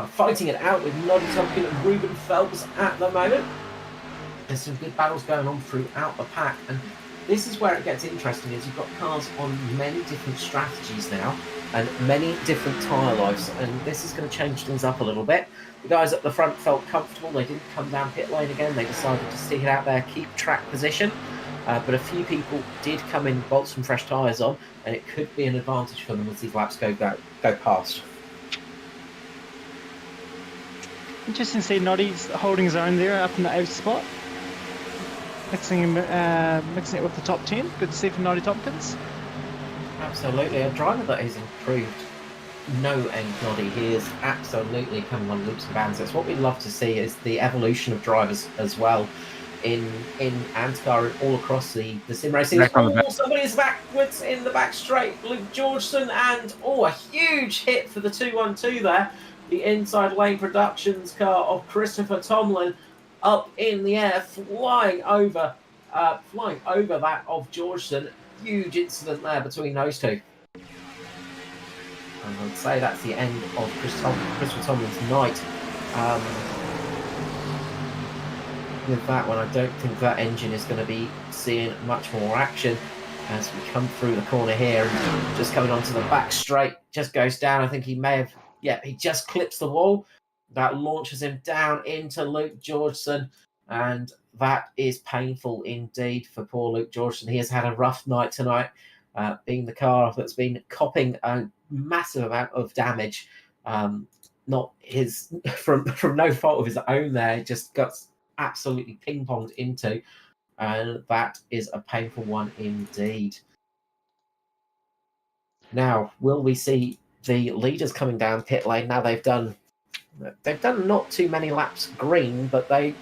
fighting it out with Noddy Tompkin and Ruben Phelps at the moment. There's some good battles going on throughout the pack, and this is where it gets interesting, is you've got cars on many different strategies now and many different tyre lives, and this is going to change things up a little bit. The guys at the front felt comfortable. They didn't come down pit lane again. They decided to stick it out there, keep track position. But a few people did come in, bolt some fresh tyres on, and it could be an advantage for them as these laps go past. Interesting to see Noddy's holding his own there up in the 8th spot. Mixing it with the top 10. Good to see from Noddy Tompkins. Absolutely. A driver that has improved no end, Noddy. He is absolutely coming on leaps and bounds. It's what we love to see, is the evolution of drivers as well in ANZCAR and all across the sim racing. Somebody is backwards in the back straight. Luke Georgeson, and a huge hit for the 212 there. The inside lane productions car of Christopher Tomlin up in the air, flying over that of Georgeson. Huge incident there between those two. And I'd say that's the end of Christopher Tomlin's night. With that one, I don't think that engine is going to be seeing much more action as we come through the corner here, and just coming onto the back straight, just goes down. I think he may have, he just clips the wall. That launches him down into Luke Georgeson, and that is painful indeed for poor Luke Georgeson. He has had a rough night tonight, being the car that's been copping a massive amount of damage. Not his from no fault of his own there, just got absolutely ping-ponged into, and that is a painful one indeed. Now, will we see the leaders coming down pit lane? Now they've done not too many laps green, but they've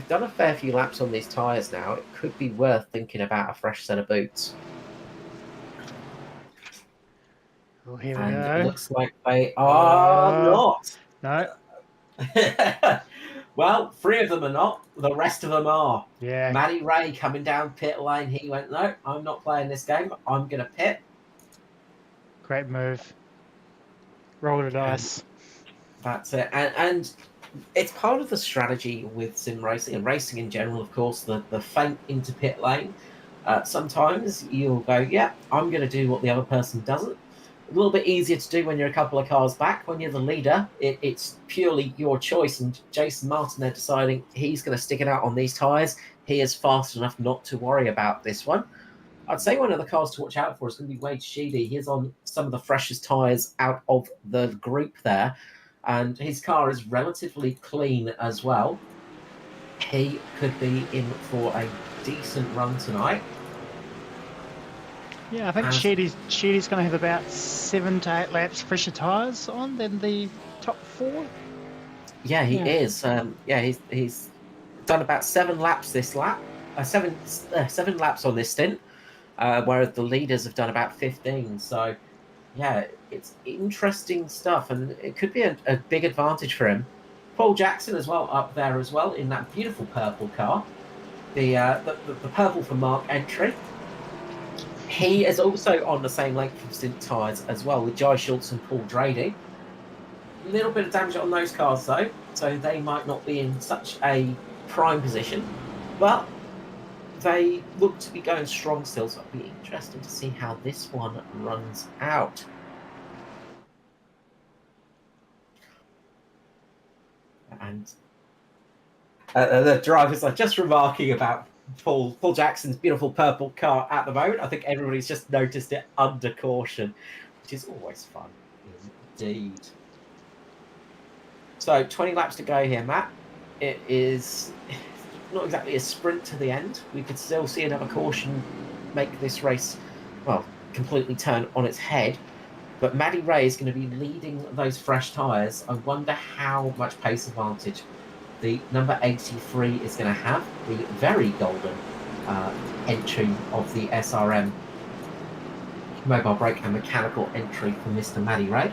done a fair few laps on these tyres now. It could be worth thinking about a fresh set of boots. Oh, here we And go. it looks like they are not. No. Well, 3 of them are not. The rest of them are. Yeah. Matty Ray coming down pit lane. He went, no, I'm not playing this game. I'm going to pit. Great move. Roll the dice. That's it. And it's part of the strategy with sim racing and racing in general, of course, the feint into pit lane. Sometimes you'll go, I'm going to do what the other person doesn't. A little bit easier to do when you're a couple of cars back. When you're the leader, it's purely your choice. And Jason Martin, they're deciding he's going to stick it out on these tyres. He is fast enough not to worry about this one. I'd say one of the cars to watch out for is going to be Wade Sheedy. He is on some of the freshest tyres out of the group there, and his car is relatively clean as well. He could be in for a decent run tonight. Yeah, I think Sheedy's going to have about 7 to 8 laps fresher tyres on than the top 4. Yeah, he is. He's done about 7 laps this lap. 7 laps on this stint, whereas the leaders have done about 15. So, yeah, it's interesting stuff, and it could be a big advantage for him. Paul Jackson as well up there as well in that beautiful purple car, the purple for Mark entry. He is also on the same length of stint tyres as well with Jai Schultz and Paul Drady. A little bit of damage on those cars though, so they might not be in such a prime position, but they look to be going strong still, so it'll be interesting to see how this one runs out. And the drivers are just remarking about Paul Jackson's beautiful purple car at the moment. I think everybody's just noticed it under caution, which is always fun indeed. So 20 laps to go here, Matt. It is not exactly a sprint to the end. We could still see another caution make this race, well, completely turn on its head. But Maddie Ray is going to be leading those fresh tyres. I wonder how much pace advantage the number 83 is going to have. The very golden entry of the SRM mobile brake and mechanical entry for Mr. Maddie Ray.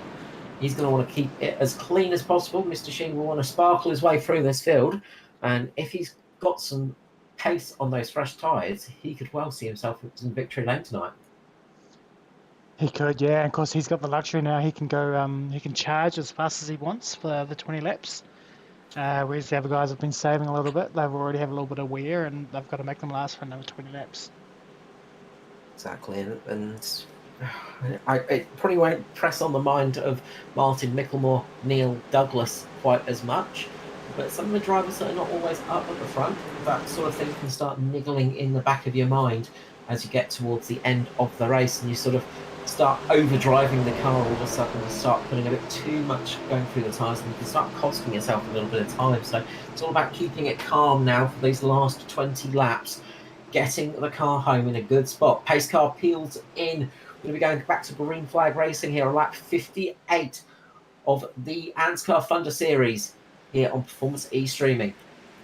He's going to want to keep it as clean as possible. Mr. Sheen will want to sparkle his way through this field. And if he's got some pace on those fresh tyres, he could well see himself in victory lane tonight. He could, yeah. And of course, he's got the luxury now. He can go, he can charge as fast as he wants for the 20 laps. Whereas the other guys have been saving a little bit. They've already have a little bit of wear, and they've got to make them last for another 20 laps. Exactly, and it probably won't press on the mind of Martin Micklemore, Neil Douglas quite as much, but some of the drivers that are not always up at the front, that sort of thing can start niggling in the back of your mind as you get towards the end of the race and you sort of start overdriving the car all of a sudden. You start putting a bit too much going through the tyres and you can start costing yourself a little bit of time. So it's all about keeping it calm now for these last 20 laps, getting the car home in a good spot. Pace car peels in. We're going to be going back to green flag racing here on lap 58 of the ANZCAR Thunder Series here on Performance E-Streaming.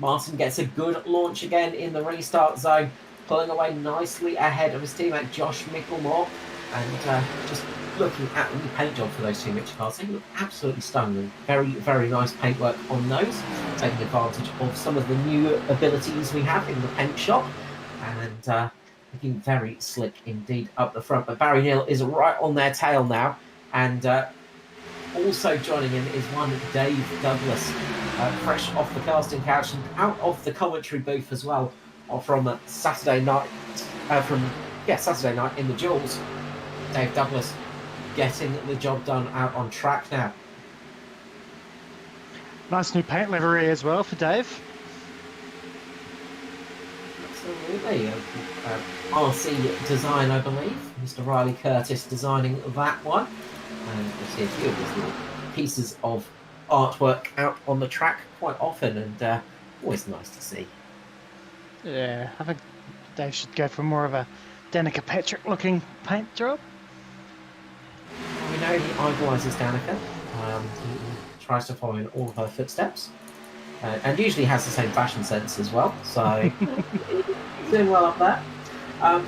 Martin gets a good launch again in the restart zone, pulling away nicely ahead of his teammate Josh Micklemore. And just looking at the paint job for those two Mitchell cars, they look absolutely stunning. Very, very nice paintwork on those, taking advantage of some of the new abilities we have in the paint shop. And looking very slick indeed up the front. But Barry Neal is right on their tail now. And also joining in is one Dave Douglas, fresh off the casting couch and out of the commentary booth as well, from Saturday night, Saturday night in the Duels. Dave Douglas getting the job done out on track now. Nice new paint livery as well for Dave. Absolutely. RC design, I believe. Mr. Riley Curtis designing that one. And you see a few of these little pieces of artwork out on the track quite often, and always nice to see. Yeah, I think Dave should go for more of a Danica Patrick looking paint job. We know he idolises Danica. He tries to follow in all of her footsteps. And usually has the same fashion sense as well. So he's doing well up there.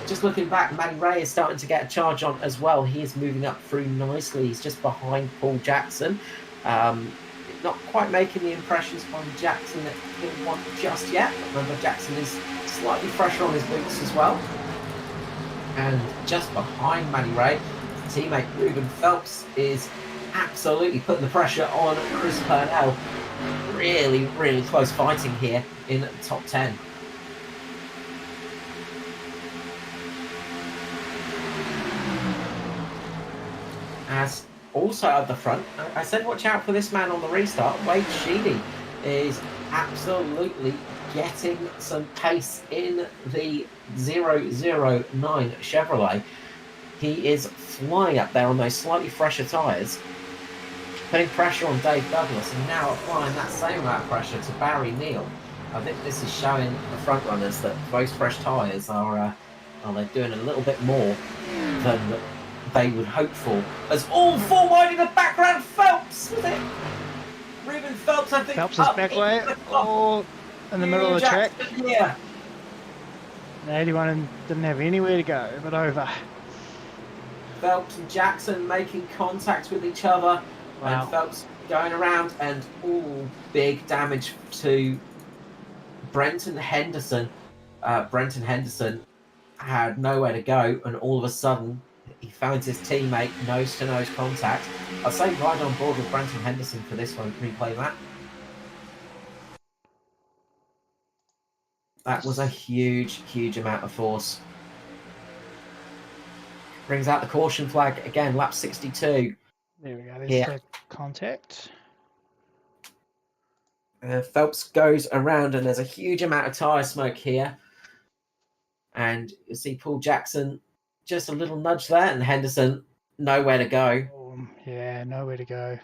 Just looking back, Matty Ray is starting to get a charge on as well. He is moving up through nicely. He's just behind Paul Jackson. Not quite making the impressions on Jackson that he'll want just yet. Remember, Jackson is slightly fresher on his boots as well. And just behind Matty Ray, teammate Ruben Phelps is absolutely putting the pressure on Chris Purnell. Really, really close fighting here in the top 10. As also at the front, I said watch out for this man on the restart. Wade Sheedy is absolutely getting some pace in the 009 Chevrolet. He is flying up there on those slightly fresher tyres, putting pressure on Dave Douglas, and now applying that same amount of pressure to Barry Neal. I think this is showing the front runners that those fresh tyres are they're doing a little bit more than they would hope for. As all four wide in the background, Phelps, was it? Ruben Phelps, I think. Phelps is back way, all in the middle of the track. Yeah. The 81 didn't have anywhere to go, but over. Phelps and Jackson making contact with each other. Wow. And Phelps going around, and all big damage to Brenton Henderson. Brenton Henderson had nowhere to go, and all of a sudden he finds his teammate nose-to-nose contact. I'd say right on board with Brenton Henderson for this one. Replay that. That was a huge, huge amount of force. Brings out the caution flag again, lap 62. There we go, there's the contact. Phelps goes around, and there's a huge amount of tyre smoke here. And you see Paul Jackson, just a little nudge there, and Henderson, nowhere to go. Yeah, nowhere to go.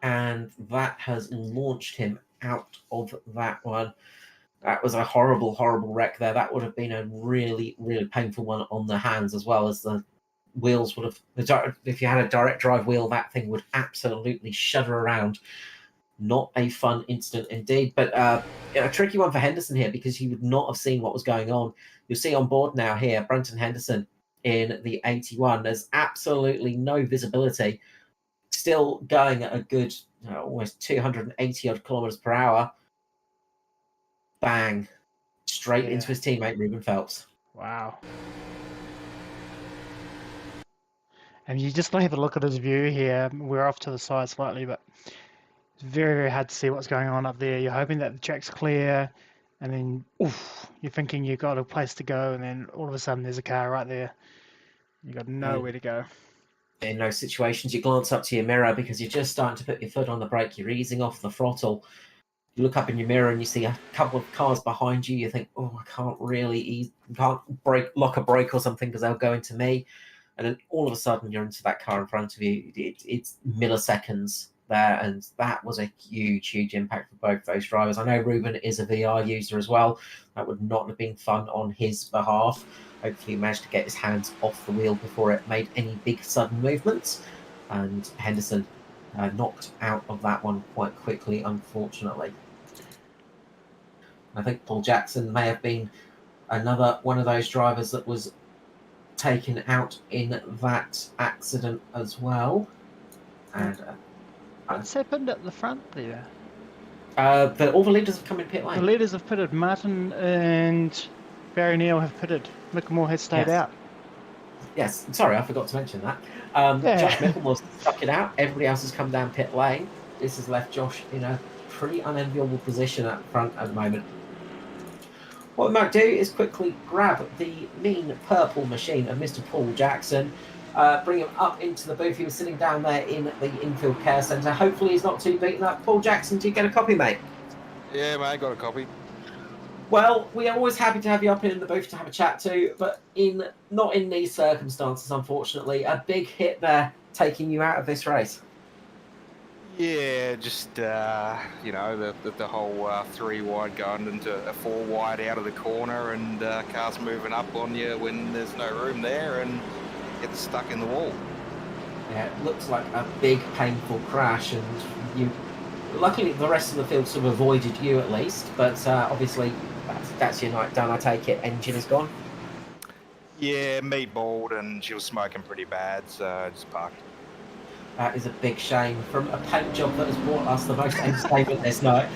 And that has launched him out of that one. That was a horrible, horrible wreck there. That would have been a really, really painful one on the hands, as well as the wheels would have. If you had a direct drive wheel, that thing would absolutely shudder around. Not a fun incident indeed, but a tricky one for Henderson here, because he would not have seen what was going on. You'll see on board now here, Brenton Henderson in the 81. There's absolutely no visibility. Still going at a good almost 280 odd kilometers per hour. Bang. Straight into his teammate, Ruben Phelps. Wow. And you just have a look at his view here. We're off to the side slightly, but it's very, very hard to see what's going on up there. You're hoping that the track's clear, and then you're thinking you've got a place to go, and then all of a sudden there's a car right there. You've got nowhere to go. In those situations, you glance up to your mirror because you're just starting to put your foot on the brake. You're easing off the throttle. You look up in your mirror and you see a couple of cars behind you. You think, I can't really lock a brake or something because they'll go into me. And then all of a sudden you're into that car in front of you. It's milliseconds there, and that was a huge, huge impact for both those drivers. I know Ruben is a VR user as well. That would not have been fun on his behalf. Hopefully he managed to get his hands off the wheel before it made any big sudden movements. And Henderson knocked out of that one quite quickly, unfortunately. I think Paul Jackson may have been another one of those drivers that was taken out in that accident as well. And what's happened at the front there? All the leaders have come in pit lane. The leaders have pitted. Martin and Barry Neal have pitted. Mickelmore has stayed out. Yes, sorry, I forgot to mention that. Josh Mickelmore's stuck it out. Everybody else has come down pit lane. This has left Josh in a pretty unenviable position at the front at the moment. What we might do is quickly grab the mean purple machine of Mr. Paul Jackson, bring him up into the booth. He was sitting down there in the infield care centre. Hopefully he's not too beaten up. Paul Jackson, do you get a copy, mate? Yeah, mate, got a copy. Well, we are always happy to have you up in the booth to have a chat too, but not in these circumstances, unfortunately. A big hit there taking you out of this race. Yeah, just, the whole 3 wide going into a 4 wide out of the corner, and cars moving up on you when there's no room there and get stuck in the wall. Yeah, it looks like a big, painful crash, and you. Luckily, the rest of the field sort of avoided you at least, but obviously that's your night done. I take it. Engine is gone. Yeah, meatballed, and she was smoking pretty bad, so I just parked. That is a big shame from a paint job that has brought us the most entertainment this night.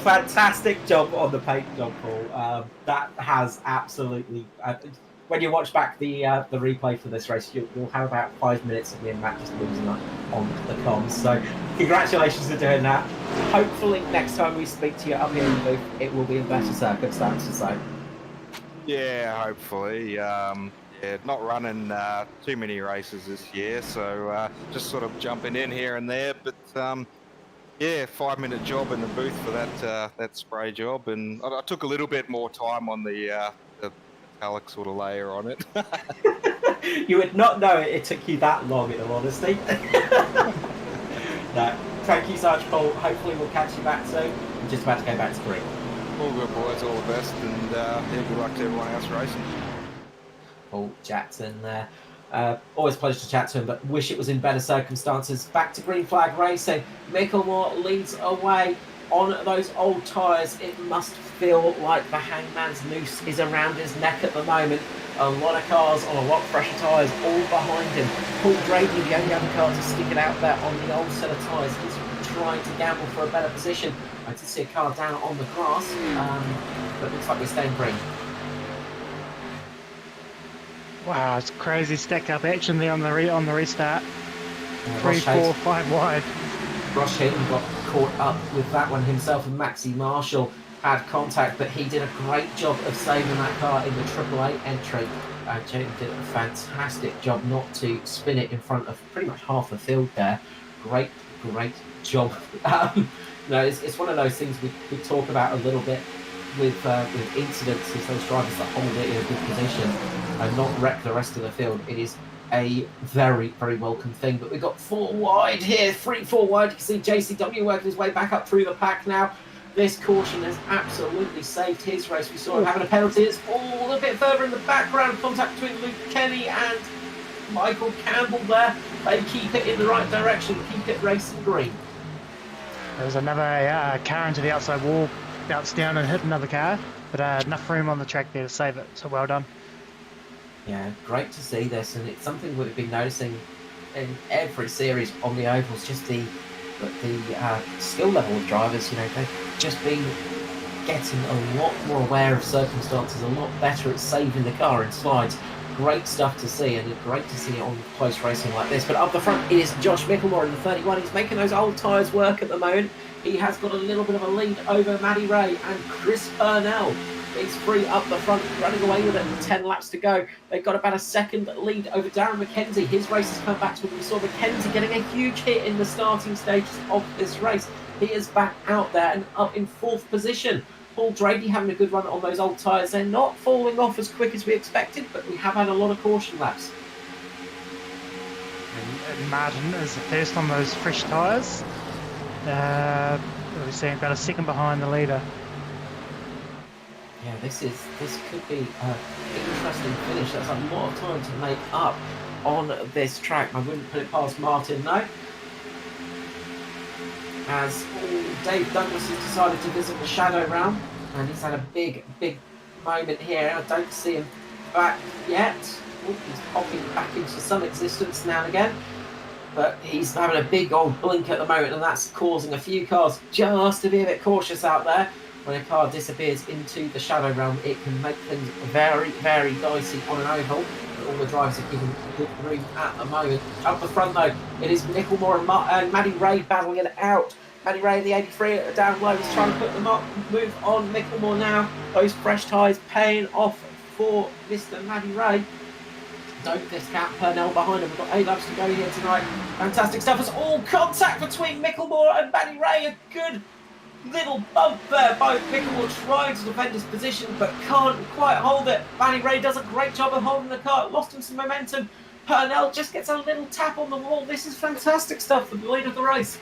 Fantastic job on the paint job, Paul. That has absolutely. When you watch back the replay for this race, you'll have about 5 minutes of me and Matt just losing up on the comms. So congratulations for doing that. Hopefully next time we speak to you up here in the booth, it will be in better circumstances. So. Yeah, hopefully. Not running too many races this year, so just sort of jumping in here and there. But 5-minute job in the booth for that spray job, and I took a little bit more time on the metallic sort of layer on it. You would not know it took you that long, in all honesty. No, thank you so much, Paul. Hopefully we'll catch you back soon. I'm just about to go back to green. All good, boys. All the best, and good luck to everyone else racing. Paul Jackson there. Always a pleasure to chat to him, but wish it was in better circumstances. Back to green flag racing. Mickelmore leads away on those old tyres. It must feel like the hangman's noose is around his neck at the moment. A lot of cars on a lot fresher tyres all behind him. Paul Brady, the only other car to stick it out there on the old set of tyres. He's trying to gamble for a better position. I did see a car down on the grass, but it looks like we're staying green. Wow, it's crazy stacked up action there on the restart. 3, 4, 5 wide. Ross Hayden got caught up with that one himself, and Maxi Marshall had contact, but he did a great job of saving that car in the AAA entry. Jayden did a fantastic job not to spin it in front of pretty much half the field there. Great job. It's one of those things we talk about a little bit with incidents is those drivers that hold it in a good position and not wreck the rest of the field. It is a very, very welcome thing. But we've got 4 wide here, 3-4 wide. You can see JCW working his way back up through the pack now. This caution has absolutely saved his race. We saw him having a penalty. It's all a bit further in the background. Contact between Luke Kenny and Michael Campbell there. They keep it in the right direction, keep it racing green. There was another car into the outside wall, bounced down and hit another car, but enough room on the track there to save it, so well done. Yeah, great to see this, and it's something we've been noticing in every series on the ovals, just the skill level of drivers. You know, they've just been getting a lot more aware of circumstances, a lot better at saving the car in slides. Great stuff to see, and great to see it on close racing like this. But up the front is Josh Micklemore in the 31. He's making those old tyres work at the moment. He has got a little bit of a lead over Maddie Ray and Chris Purnell. He's free up the front, running away with it with 10 laps to go. They've got about a second lead over Darren McKenzie. His race has come back to him. We saw McKenzie getting a huge hit in the starting stages of this race. He is back out there and up in 4th position. Paul Drady having a good run on those old tyres. They're not falling off as quick as we expected, but we have had a lot of caution laps. And Martin is the first on those fresh tyres. We're seeing about a second behind the leader. Yeah, this could be an interesting finish. That's a lot of time to make up on this track. I wouldn't put it past Martin, no. As Dave Douglas has decided to visit the shadow round, and he's had a big moment here. I don't see him back yet. Oh, he's popping back into some existence now and again, but he's having a big old blink at the moment, and that's causing a few cars just to be a bit cautious out there. When a car disappears into the shadow realm, it can make things very, very dicey on an oval. All the drivers are giving good room at the moment. Up the front though, it is Micklemore and Maddie Ray battling it out. Maddie Ray, the 83 down low, is trying to put them up. Move on Micklemore now. Those fresh tyres paying off for Mr. Maddie Ray. Don't discount Purnell behind him. We've got 8 laps to go here tonight. Fantastic stuff. It's all contact between Micklemore and Maddie Ray. A good little bump there. Both Micklemore trying to defend his position but can't quite hold it. Maddie Ray does a great job of holding the car. Lost him some momentum. Purnell just gets a little tap on the wall. This is fantastic stuff for the lead of the race.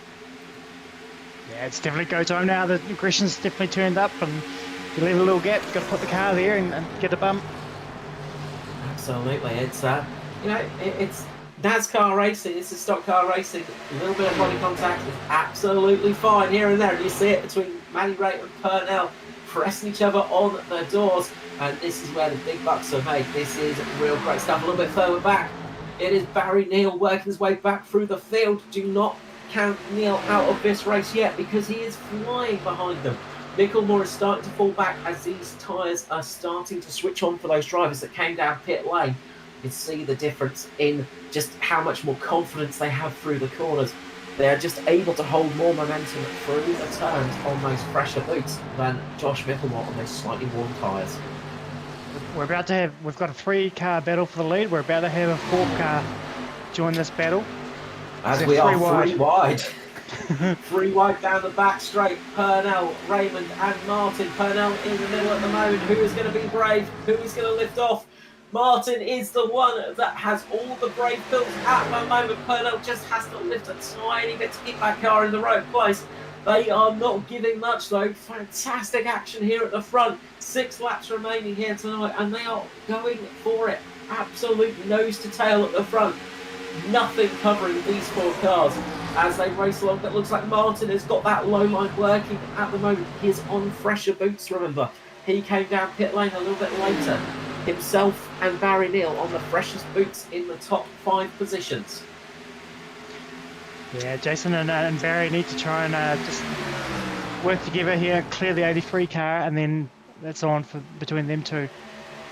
Yeah, it's definitely go time now. The aggression's definitely turned up, and if you leave a little gap, you've got to put the car there and get a bump. Absolutely. It's it's NASCAR racing. This is stock car racing. A little bit of body contact is absolutely fine here and there. And you see it between Maddie Ray and Purnell pressing each other on their doors. And this is where the big bucks are made. This is real great stuff. A little bit further back, it is Barry Neal working his way back through the field. Do not count Neal out of this race yet, because he is flying behind them. Micklemore is starting to fall back as these tyres are starting to switch on for those drivers that came down pit lane. You can see the difference in just how much more confidence they have through the corners. They are just able to hold more momentum through the turns on those fresher boots than Josh Micklemore on those slightly worn tyres. We've got a 3-car battle for the lead. We're about to have a 4th car join this battle. As we are 3 wide. 3 wide down the back straight. Purnell, Raymond and Martin. Purnell in the middle at the moment. Who is going to be brave? Who is going to lift off? Martin is the one that has all the brave builds at the moment. Purnell just has to lift a tiny bit to keep that car in the right place. They are not giving much though. Fantastic action here at the front. 6 laps remaining here tonight, and they are going for it. Absolute nose to tail at the front. Nothing covering these 4 cars as they race along. It looks like Martin has got that low line working at the moment. He is on fresher boots, remember. He came down pit lane a little bit later. Himself and Barry Neal on the freshest boots in the top 5 positions. Yeah, Jason and Barry need to try and just work together here, clear the 83 car, and then that's on for between them two,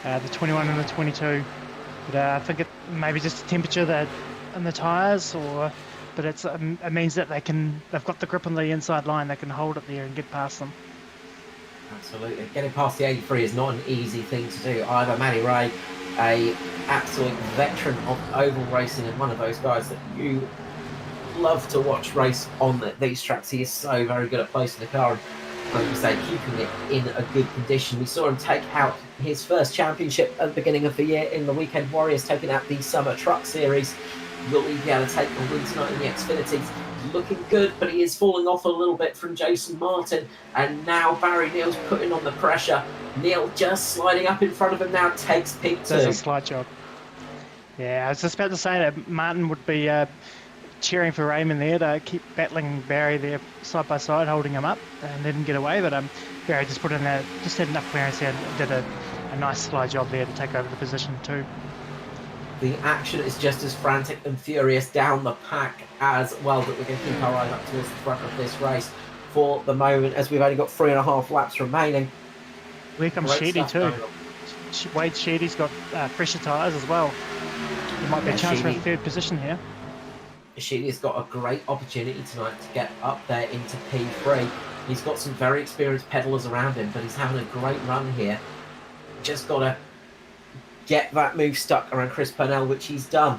the 21 and the 22. But I think it maybe just the temperature that in the tyres, but it means that they've got the grip on the inside line. They can hold it there and get past them. Absolutely. Getting past the 83 is not an easy thing to do either. Maddie Ray, a absolute veteran of oval racing and one of those guys that you love to watch race on these tracks. He is so very good at placing the car and like you say, keeping it in a good condition. We saw him take out his first championship at the beginning of the year in the Weekend Warriors, taking out the Summer Truck Series. Will he be able to take the win tonight in the Xfinities? Looking good, but he is falling off a little bit from Jason Martin. And now Barry Neal's putting on the pressure. Neal just sliding up in front of him now, takes P2. Does a slight job. Yeah, I was just about to say that Martin would be cheering for Raymond there to keep battling Barry there side by side, holding him up and let him get away. But Barry just put in there, just had enough clearance there and did a nice slide job there to take over the position too. The action is just as frantic and furious down the pack as well, but we're going to keep our eyes up towards the front of this race for the moment, as we've only got 3.5 laps remaining. Here comes Sheedy too. Wade Sheedy's got fresher tyres as well. There might be a chance for a third position here. Sheedy's got a great opportunity tonight to get up there into P3. He's got some very experienced pedallers around him, but he's having a great run here. Just got to get that move stuck around Chris Purnell, which he's done.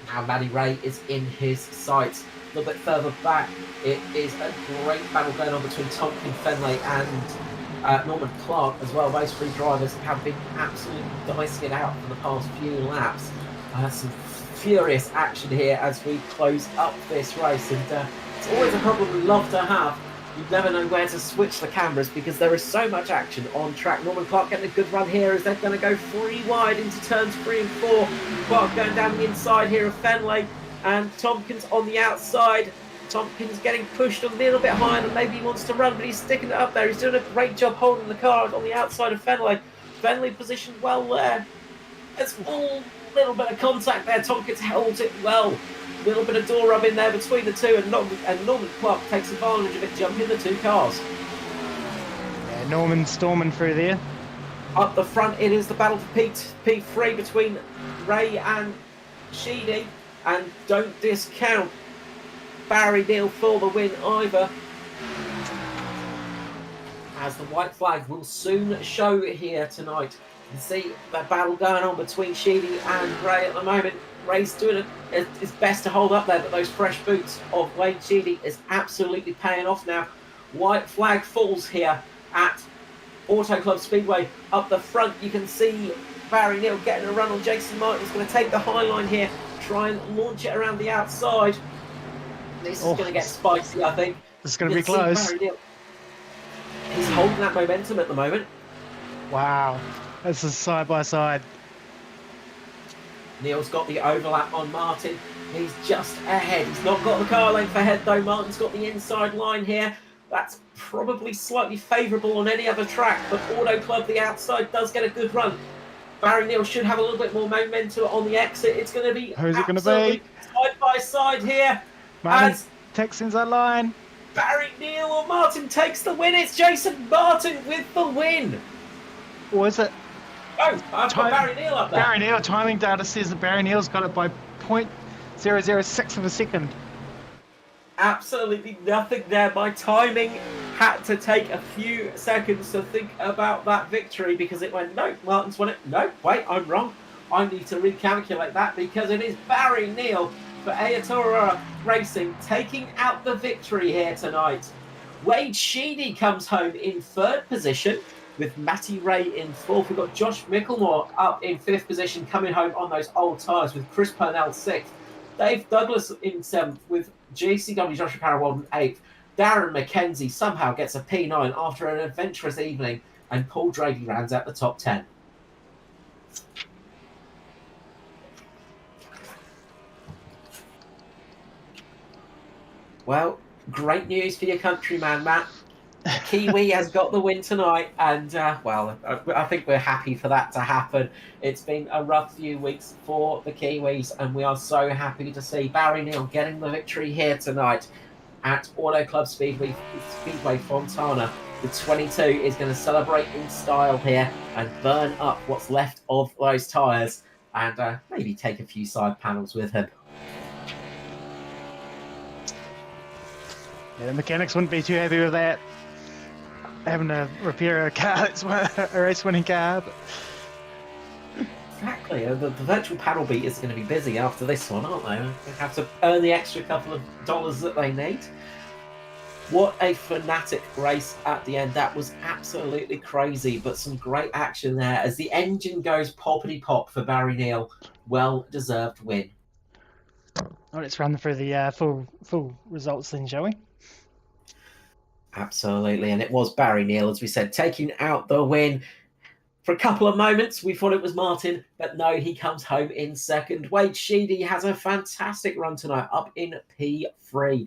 Now Matty Ray is in his sights. A little bit further back, it is a great battle going on between Tompkin Fenley and Norman Clark as well. Those three drivers have been absolutely dicing it out for the past few laps. Some furious action here as we close up this race, and it's always a problem we love to have. You never know where to switch the cameras because there is so much action on track. Norman Clark getting a good run here as they're going to go 3 wide into turns 3 and 4. Clark going down the inside here of Fenley, and Tompkins on the outside. Tompkins getting pushed a little bit higher than maybe he wants to run, but he's sticking it up there. He's doing a great job holding the car on the outside of Fenley. Fenley positioned well there. It's all little bit of contact there. Tompkins held it well. Little bit of door rub in there between the two, and Norman Clark takes advantage of it, jumping the two cars. Yeah, Norman storming through there. Up the front, it is the battle for P3 between Ray and Sheedy, and don't discount Barry Neal for the win either, as the white flag will soon show here tonight. You can see that battle going on between Sheedy and Ray at the moment. Ray's doing his best to hold up there, but those fresh boots of Wayne Sheedy is absolutely paying off now. White flag falls here at Autoclub Speedway. Up the front, you can see Barry Neal getting a run on Jason Martin. He's going to take the high line here, try and launch it around the outside. This is going to get spicy, I think. This is going to be close. He's holding that momentum at the moment. Wow, this is side by side. Neal's got the overlap on Martin. He's just ahead. He's not got the car length ahead though. Martin's got the inside line here. That's probably slightly favourable on any other track, but Auto Club, the outside, does get a good run. Barry Neal should have a little bit more momentum on the exit. It's going to be who's it going to be? Side by side here. Martin takes inside line. Barry Neal or Martin takes the win. It's Jason Martin with the win. Or is it? Oh, I've got Barry Neal up there. Barry Neal, timing data says that Barry Neal's got it by 0.006 of a second. Absolutely nothing there. My timing had to take a few seconds to think about that victory because it went, no, Martin's won it. No, wait, I'm wrong. I need to recalculate that because it is Barry Neal for Ayatora Racing taking out the victory here tonight. Wade Sheedy comes home in 3rd position, with Matty Ray in 4th. We've got Josh Micklemore up in 5th position, coming home on those old tyres, with Chris Purnell 6th. Dave Douglas in 7th, with GCW Joshua Parrawald in 8th. Darren McKenzie somehow gets a P9 after an adventurous evening, and Paul Drady rounds out the top 10. Well, great news for your countryman, Matt. Kiwi has got the win tonight, and well, I think we're happy for that to happen. It's been a rough few weeks for the Kiwis, and we are so happy to see Barry Neal getting the victory here tonight at Auto Club Speedway Fontana. The 22 is going to celebrate in style here and burn up what's left of those tyres, and maybe take a few side panels with him. Yeah, the mechanics wouldn't be too happy with that. Having to repair a car that's a race-winning car. But... Exactly. The virtual paddle beat is going to be busy after this one, aren't they? They have to earn the extra couple of dollars that they need. What a fanatic race at the end. That was absolutely crazy, but some great action there as the engine goes poppity pop for Barry Neal. Well-deserved win. Well, let's run through the full results then, shall we? Absolutely, and it was Barry Neal, as we said, taking out the win. For a couple of moments, we thought it was Martin, but no, he comes home in second. Wade Sheedy has a fantastic run tonight, up in P3.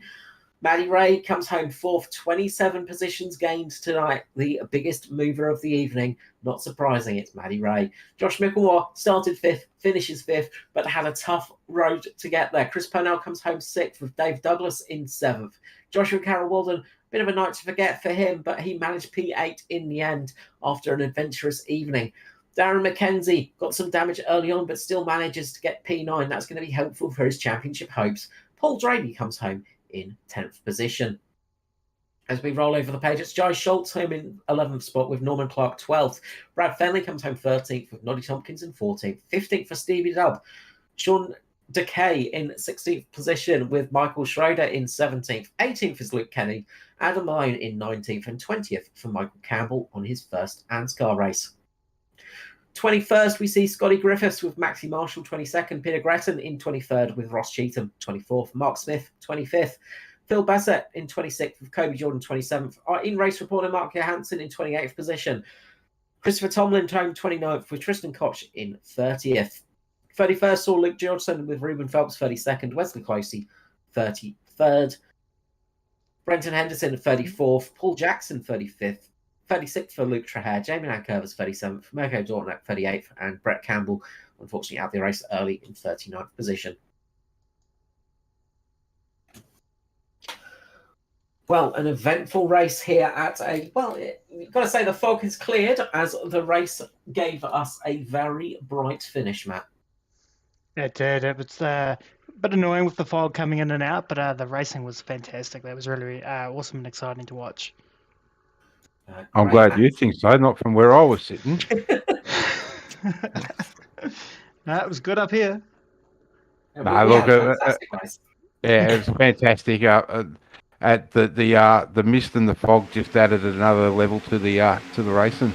Maddie Ray comes home fourth, 27 positions gained tonight, the biggest mover of the evening. Not surprising, it's Maddie Ray. Josh Mickelmore started fifth, finishes fifth, but had a tough road to get there. Chris Purnell comes home sixth with Dave Douglas in seventh. Joshua Carroll Walden, bit of a night to forget for him, but he managed P8 in the end after an adventurous evening. Darren McKenzie got some damage early on, but still manages to get P9. That's going to be helpful for his championship hopes. Paul Draby comes home in 10th position. As we roll over the page, it's Jai Schultz home in 11th spot with Norman Clark 12th. Brad Fenley comes home 13th with Noddy Tompkins in 14th. 15th for Stevie Dubb. Sean Decay in 16th position with Michael Schroeder in 17th. 18th is Luke Kenny. Adam Malone in 19th and 20th for Michael Campbell on his first ANZCAR race. 21st, we see Scotty Griffiths with Maxi Marshall 22nd, Peter Gretton in 23rd with Ross Cheetham 24th, Mark Smith 25th, Phil Bassett in 26th with Kobe Jordan 27th, our in-race reporter Mark Johansson in 28th position, Christopher Tomlin home 29th with Tristan Koch in 30th. 31st saw Luke Georgeson with Ruben Phelps 32nd, Wesley Closey 33rd, Brenton Henderson 34th, Paul Jackson 35th, 36th for Luke Traher, Jamie Nankervis 37th, Mirko Dornak 38th, and Brett Campbell, unfortunately, out the race early in 39th position. Well, an eventful race here at you've got to say the fog has cleared as the race gave us a very bright finish, Matt. It did. It was a bit annoying with the fog coming in and out, but the racing was fantastic. That was really awesome and exciting to watch. I'm glad you think so, not from where I was sitting. No, it was good up here. No, look, it was fantastic. At the mist and the fog just added another level to the racing.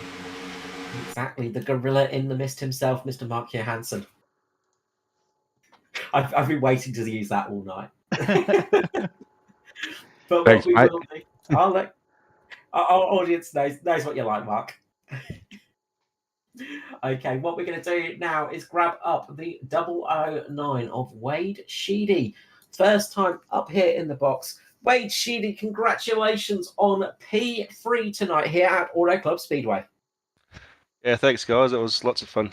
Exactly, the gorilla in the mist himself, Mr. Mark Johansson. I've been waiting to use that all night. But Thanks, what we mate. will do, our audience knows what you like, Mark. Okay, what we're going to do now is grab up the 009 of Wade Sheedy. First time up here in the box. Wade Sheedy, congratulations on P3 tonight here at Autoclub Speedway. Yeah, thanks, guys. It was lots of fun.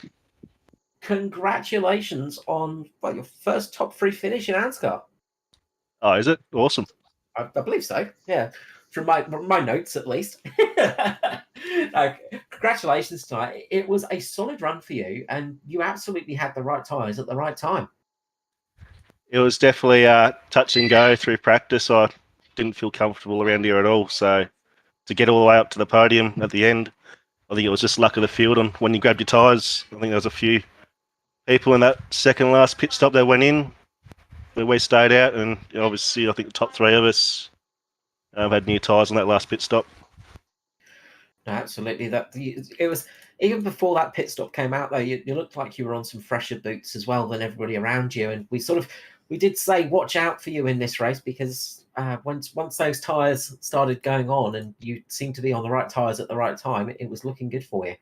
Congratulations on your first top 3 finish in ANZCAR. Oh, is it? Awesome. I believe so, yeah. From my notes, at least. Congratulations tonight. It was a solid run for you, and you absolutely had the right tyres at the right time. It was definitely touch and go through practice. I didn't feel comfortable around here at all. So to get all the way up to the podium at the end, I think it was just luck of the field. And when you grabbed your tyres, I think there was a few people in that second last pit stop that went in. We stayed out, and obviously I think the top 3 of us had new tyres on that last pit stop. No, absolutely. It was even before that pit stop came out, though. You looked like you were on some fresher boots as well than everybody around you, and we did say watch out for you in this race because once those tyres started going on and you seemed to be on the right tyres at the right time, it was looking good for you.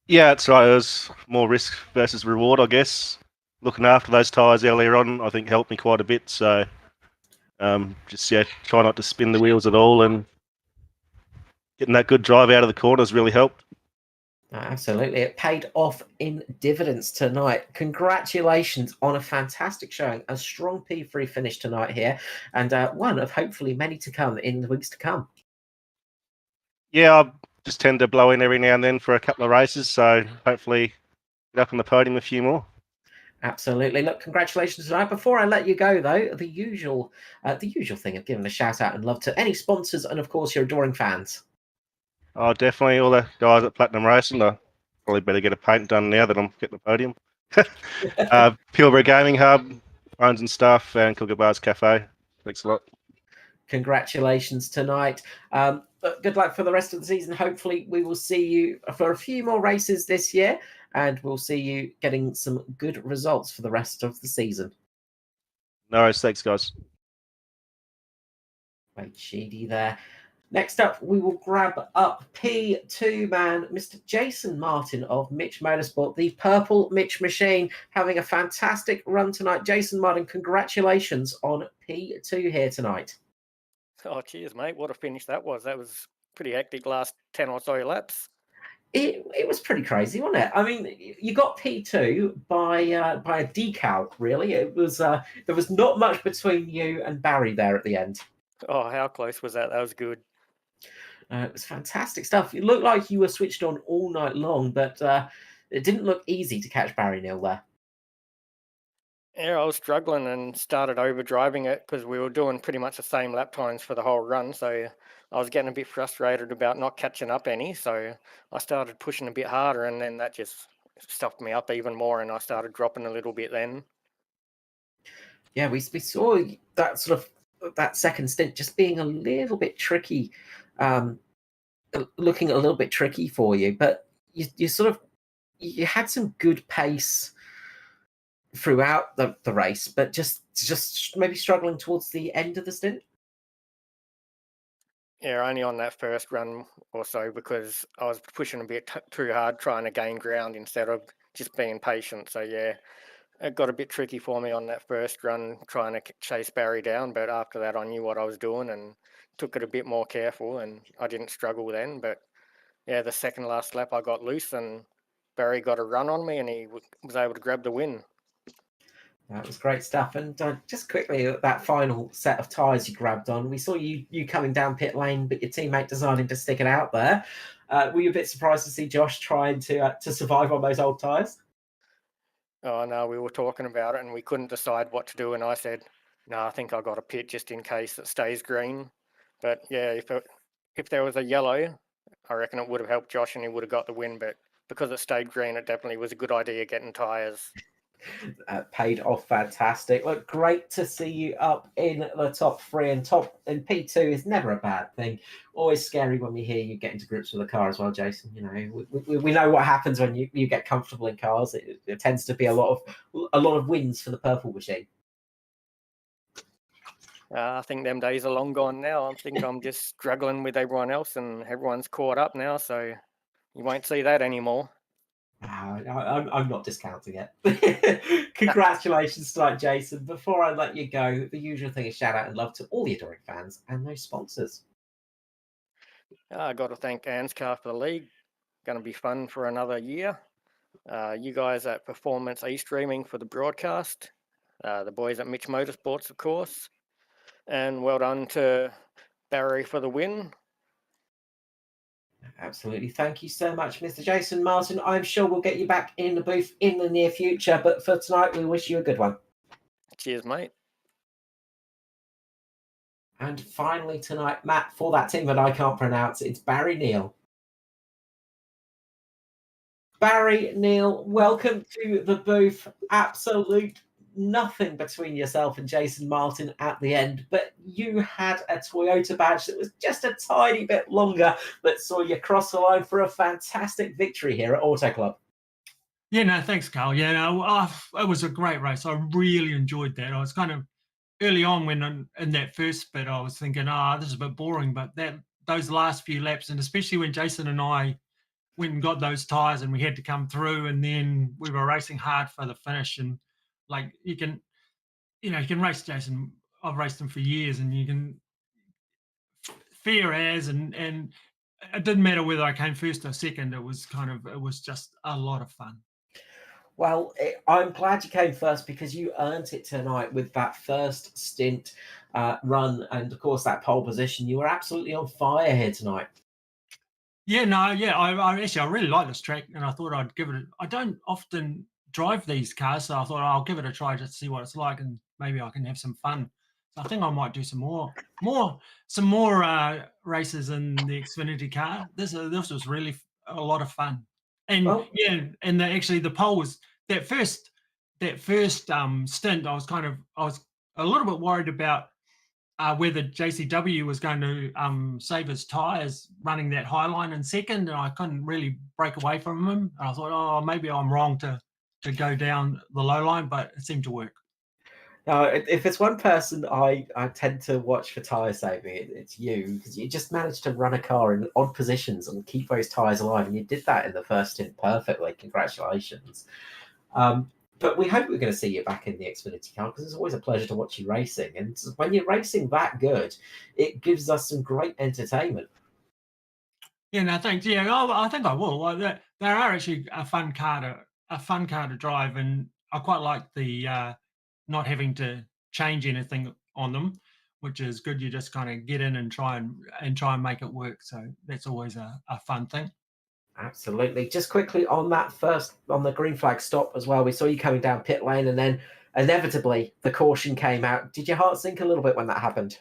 Yeah, that's right. It was more risk versus reward, I guess. Looking after those tyres earlier on, I think helped me quite a bit. So try not to spin the wheels at all, and getting that good drive out of the corners really helped. Absolutely. It paid off in dividends tonight. Congratulations on a fantastic showing, a strong P3 finish tonight here, and one of hopefully many to come in the weeks to come. Yeah, I just tend to blow in every now and then for a couple of races, so hopefully get up on the podium a few more. Absolutely. Look, congratulations tonight. Before I let you go, though, the usual thing of giving a shout out and love to any sponsors and, of course, your adoring fans. Oh, definitely. All the guys at Platinum Racing. I probably better get a paint done now that I'm getting the podium. Pilbara Gaming Hub, Phones and Stuff, and Kookaburras Cafe. Thanks a lot. Congratulations tonight. But good luck for the rest of the season. Hopefully, we will see you for a few more races this year, and we'll see you getting some good results for the rest of the season. No worries. Thanks, guys. Wait, Sheedy there. Next up, we will grab up P2 man, Mr. Jason Martin of Mitch Motorsport, the purple Mitch machine, having a fantastic run tonight. Jason Martin, congratulations on P2 here tonight. Oh, cheers, mate. What a finish that was. That was pretty hectic last 10 or so laps. It was pretty crazy, wasn't it? I mean, you got P2 by a decal, really. It was there was not much between you and Barry there at the end. Oh, how close was that? That was good. It was fantastic stuff. It looked like you were switched on all night long, but it didn't look easy to catch Barry Neal there. Yeah, I was struggling and started overdriving it because we were doing pretty much the same lap times for the whole run. So I was getting a bit frustrated about not catching up any. So I started pushing a bit harder, and then that just stopped me up even more, and I started dropping a little bit then. Yeah, we saw that sort of that second stint just being a little bit tricky, looking a little bit tricky for you. But you sort of you had some good pace throughout the race, but just maybe struggling towards the end of the stint. Yeah, only on that first run or so because I was pushing a bit too hard trying to gain ground instead of just being patient. So yeah, it got a bit tricky for me on that first run trying to chase Barry down. But after that, I knew what I was doing and took it a bit more careful, and I didn't struggle then. But yeah, the second last lap I got loose and Barry got a run on me and he was able to grab the win. That was great stuff. And just quickly, that final set of tyres you grabbed on, we saw you coming down pit lane, but your teammate deciding to stick it out there. Were you a bit surprised to see Josh trying to survive on those old tyres? Oh, no, we were talking about it and we couldn't decide what to do. And I said, no, I think I got a pit just in case it stays green. But yeah, if there was a yellow, I reckon it would have helped Josh and he would have got the win. But because it stayed green, it definitely was a good idea getting tyres. Paid off fantastic. Look, great to see you up in the top three, and P2 is never a bad thing. Always scary when we hear you get into grips with a car as well, Jason. You know, we know what happens when you get comfortable in cars. It tends to be a lot of wins for the purple machine. I think them days are long gone now. I think I'm just struggling with everyone else and everyone's caught up now, so you won't see that anymore. I'm not discounting it. Congratulations tonight, Jason. Before I let you go, the usual thing is shout out and love to all the adoring fans and those sponsors. I got to thank ANZCAR for the league. Going to be fun for another year. You guys at Performance eStreaming for the broadcast. The boys at Mitch Motorsports, of course. And well done to Barry for the win. Absolutely. Thank you so much, Mr. Jason Martin. I'm sure we'll get you back in the booth in the near future, but for tonight, we wish you a good one. Cheers, mate. And finally tonight, Matt, for that team that I can't pronounce, it's Barry Neal. Barry Neal, welcome to the booth. Absolute nothing between yourself and Jason Martin at the end, but you had a Toyota badge that was just a tiny bit longer that saw you cross the line for a fantastic victory here at Autoclub. Yeah, no, thanks, Carl. Yeah, no, it was a great race. I really enjoyed that. I was kind of early on when in that first bit, I was thinking, this is a bit boring, but those last few laps, and especially when Jason and I went and got those tyres and we had to come through, and then we were racing hard for the finish, and like you can race Jason. I've raced him for years, and you can fair as, and it didn't matter whether I came first or second. It was just a lot of fun. Well, I'm glad you came first because you earned it tonight with that first stint run, and of course that pole position. You were absolutely on fire here tonight. Yeah, no, yeah, I really like this track, and I thought I'd give it. I don't often drive these cars, so I thought I'll give it a try just to see what it's like, and maybe I can have some fun. So I think I might do some more races in the Xfinity car. This was really a lot of fun, and and the pole was that first stint. I was a little bit worried about whether JCW was going to save his tyres running that high line in second, and I couldn't really break away from him. And I thought, oh, maybe I'm wrong to go down the low line, but it seemed to work. Now, if it's one person I tend to watch for tyre saving, it's you, because you just managed to run a car in odd positions and keep those tyres alive, and you did that in the first stint perfectly. Congratulations. But we hope we're going to see you back in the Xfinity car, because it's always a pleasure to watch you racing. And when you're racing that good, it gives us some great entertainment. Yeah, no, thanks. Yeah, I think I will. Like, they are actually a fun car to drive, and I quite like the not having to change anything on them, which is good. You just kind of get in and try and make it work. So that's always a fun thing. Absolutely. Just quickly on the green flag stop as well, we saw you coming down pit lane, and then inevitably the caution came out. Did your heart sink a little bit when that happened?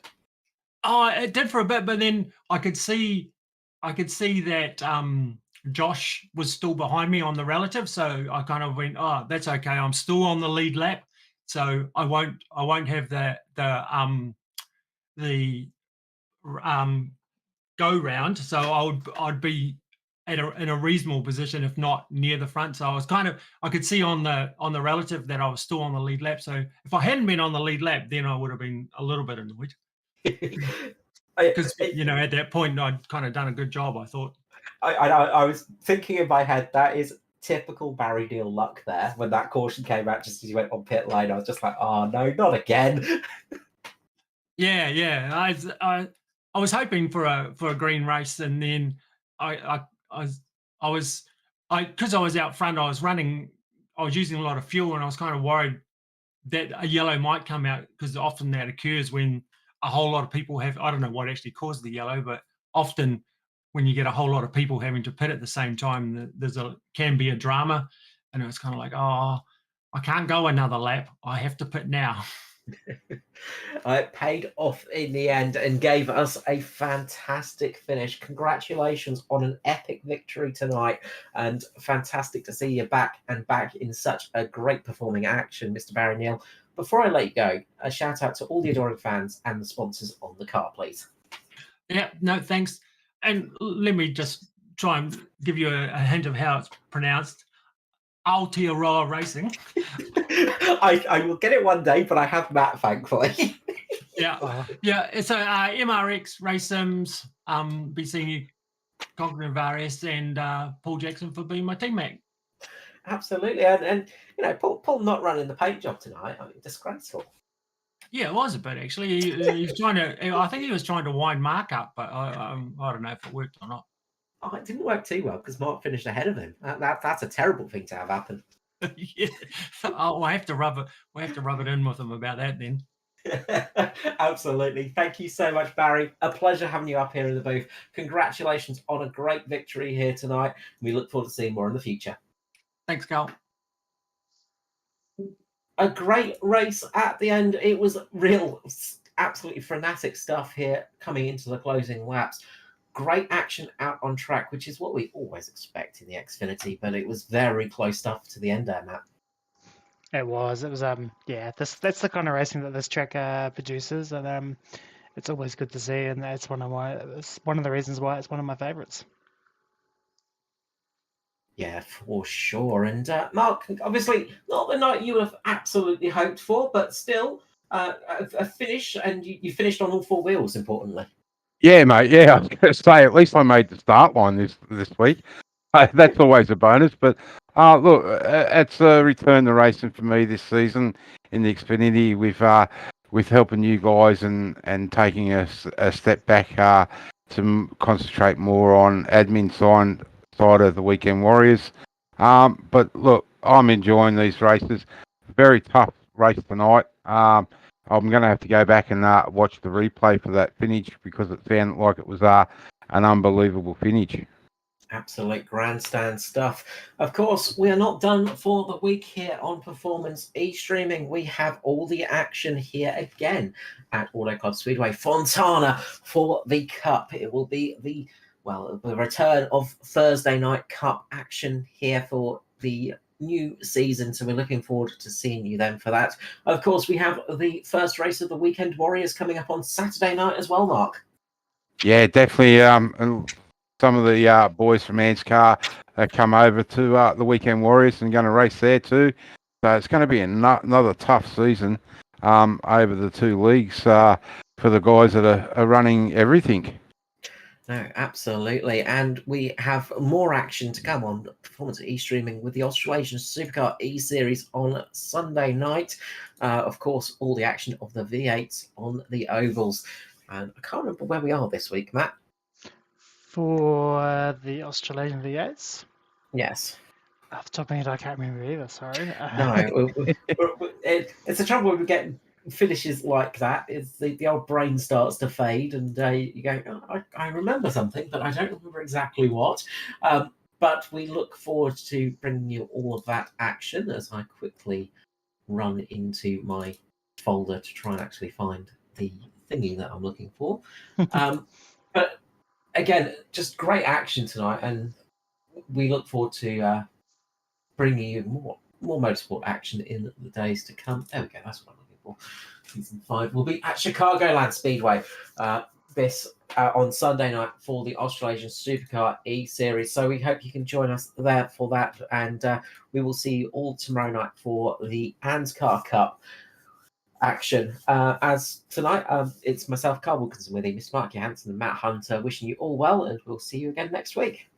Oh, it did for a bit, but then I could see that Josh was still behind me on the relative, so I kind of went, oh, that's okay. I'm still on the lead lap, so I won't have the go round. So I'd be in a reasonable position, if not near the front. So I could see on the relative that I was still on the lead lap. So if I hadn't been on the lead lap, then I would have been a little bit annoyed. Because at that point I'd kind of done a good job, I thought. I was thinking in my head, that is typical Barry Neal luck there. When that caution came out just as you went on pit lane, I was just like, oh no, not again. Yeah. I was hoping for a green race, and then because I was out front, I was using a lot of fuel, and I was kind of worried that a yellow might come out, because often that occurs when a whole lot of people have. I don't know what actually caused the yellow, but often when you get a whole lot of people having to pit at the same time, can be a drama, and it was kind of like, oh, I can't go another lap. I have to pit now. It paid off in the end and gave us a fantastic finish. Congratulations on an epic victory tonight, and fantastic to see you back in such a great performing action, Mr. Barry Neal. Before I let you go, a shout out to all the adoring fans and the sponsors on the car, please. Yeah, no, thanks. And let me just try and give you a hint of how it's pronounced. Aotearoa Racing. I will get it one day, but I have Matt, thankfully. Yeah. So MRX Race Sims, be seeing you, Conquering Various, and Paul Jackson for being my teammate. Absolutely, and Paul not running the paint job tonight. I mean, disgraceful. Yeah, it was a bit actually. He's trying to. I think he was trying to wind Mark up, but I don't know if it worked or not. Oh, it didn't work too well because Mark finished ahead of him. That's a terrible thing to have happen. Yeah. Oh, I have to rub it in with him about that then. Absolutely. Thank you so much, Barry. A pleasure having you up here in the booth. Congratulations on a great victory here tonight. We look forward to seeing more in the future. Thanks, Carl. A great race at the end. It was absolutely frenetic stuff here coming into the closing laps. Great action out on track, which is what we always expect in the Xfinity, but it was very close stuff to the end there, Matt. It was that's the kind of racing that this track produces, and it's always good to see, and that's one of the reasons why it's one of my favorites. Yeah, for sure. And Mark, obviously not the night you would have absolutely hoped for, but still a finish, and you finished on all four wheels, importantly. Yeah, mate. Yeah, I was going to say, at least I made the start line this week. That's always a bonus. But look, it's a return to racing for me this season in the Xfinity with helping you guys and taking a step back to concentrate more on admin side of the Weekend Warriors. But look, I'm enjoying these races. Very tough race tonight. I'm going to have to go back and watch the replay for that finish because it sounded like it was an unbelievable finish. Absolute grandstand stuff. Of course, we are not done for the week here on Performance e-streaming. We have all the action here again at Autoclub Speedway Fontana for the Cup. It will be the return of Thursday night Cup action here for the new season. So we're looking forward to seeing you then for that. Of course, we have the first race of the Weekend Warriors coming up on Saturday night as well, Mark. Yeah, definitely. Some of the boys from ANZCAR come over to the Weekend Warriors and going to race there too. So it's going to be another tough season over the two leagues for the guys that are running everything. No, absolutely. And we have more action to come on Performance at E-Streaming with the Australasian Supercar E-Series on Sunday night. Of course, all the action of the V8s on the ovals. And I can't remember where we are this week, Matt. For the Australasian V8s? Yes. Off the top of my head, I can't remember either, sorry. No, it's the trouble when we get finishes like that, is the old brain starts to fade and you go, oh, I remember something, but I don't remember exactly what. But we look forward to bringing you all of that action as I quickly run into my folder to try and actually find the thingy that I'm looking for. But again, just great action tonight, and we look forward to bringing you more motorsport action in the days to come. There we go. That's what I'm looking for. Season 5 will be at Chicagoland Speedway this on Sunday night for the Australasian Supercar E-Series. So we hope you can join us there for that. And we will see you all tomorrow night for the ANZCAR Cup action. As tonight, it's myself, Carl Wilkinson, with you, Miss Mark Johansson and Matt Hunter, wishing you all well, and we'll see you again next week.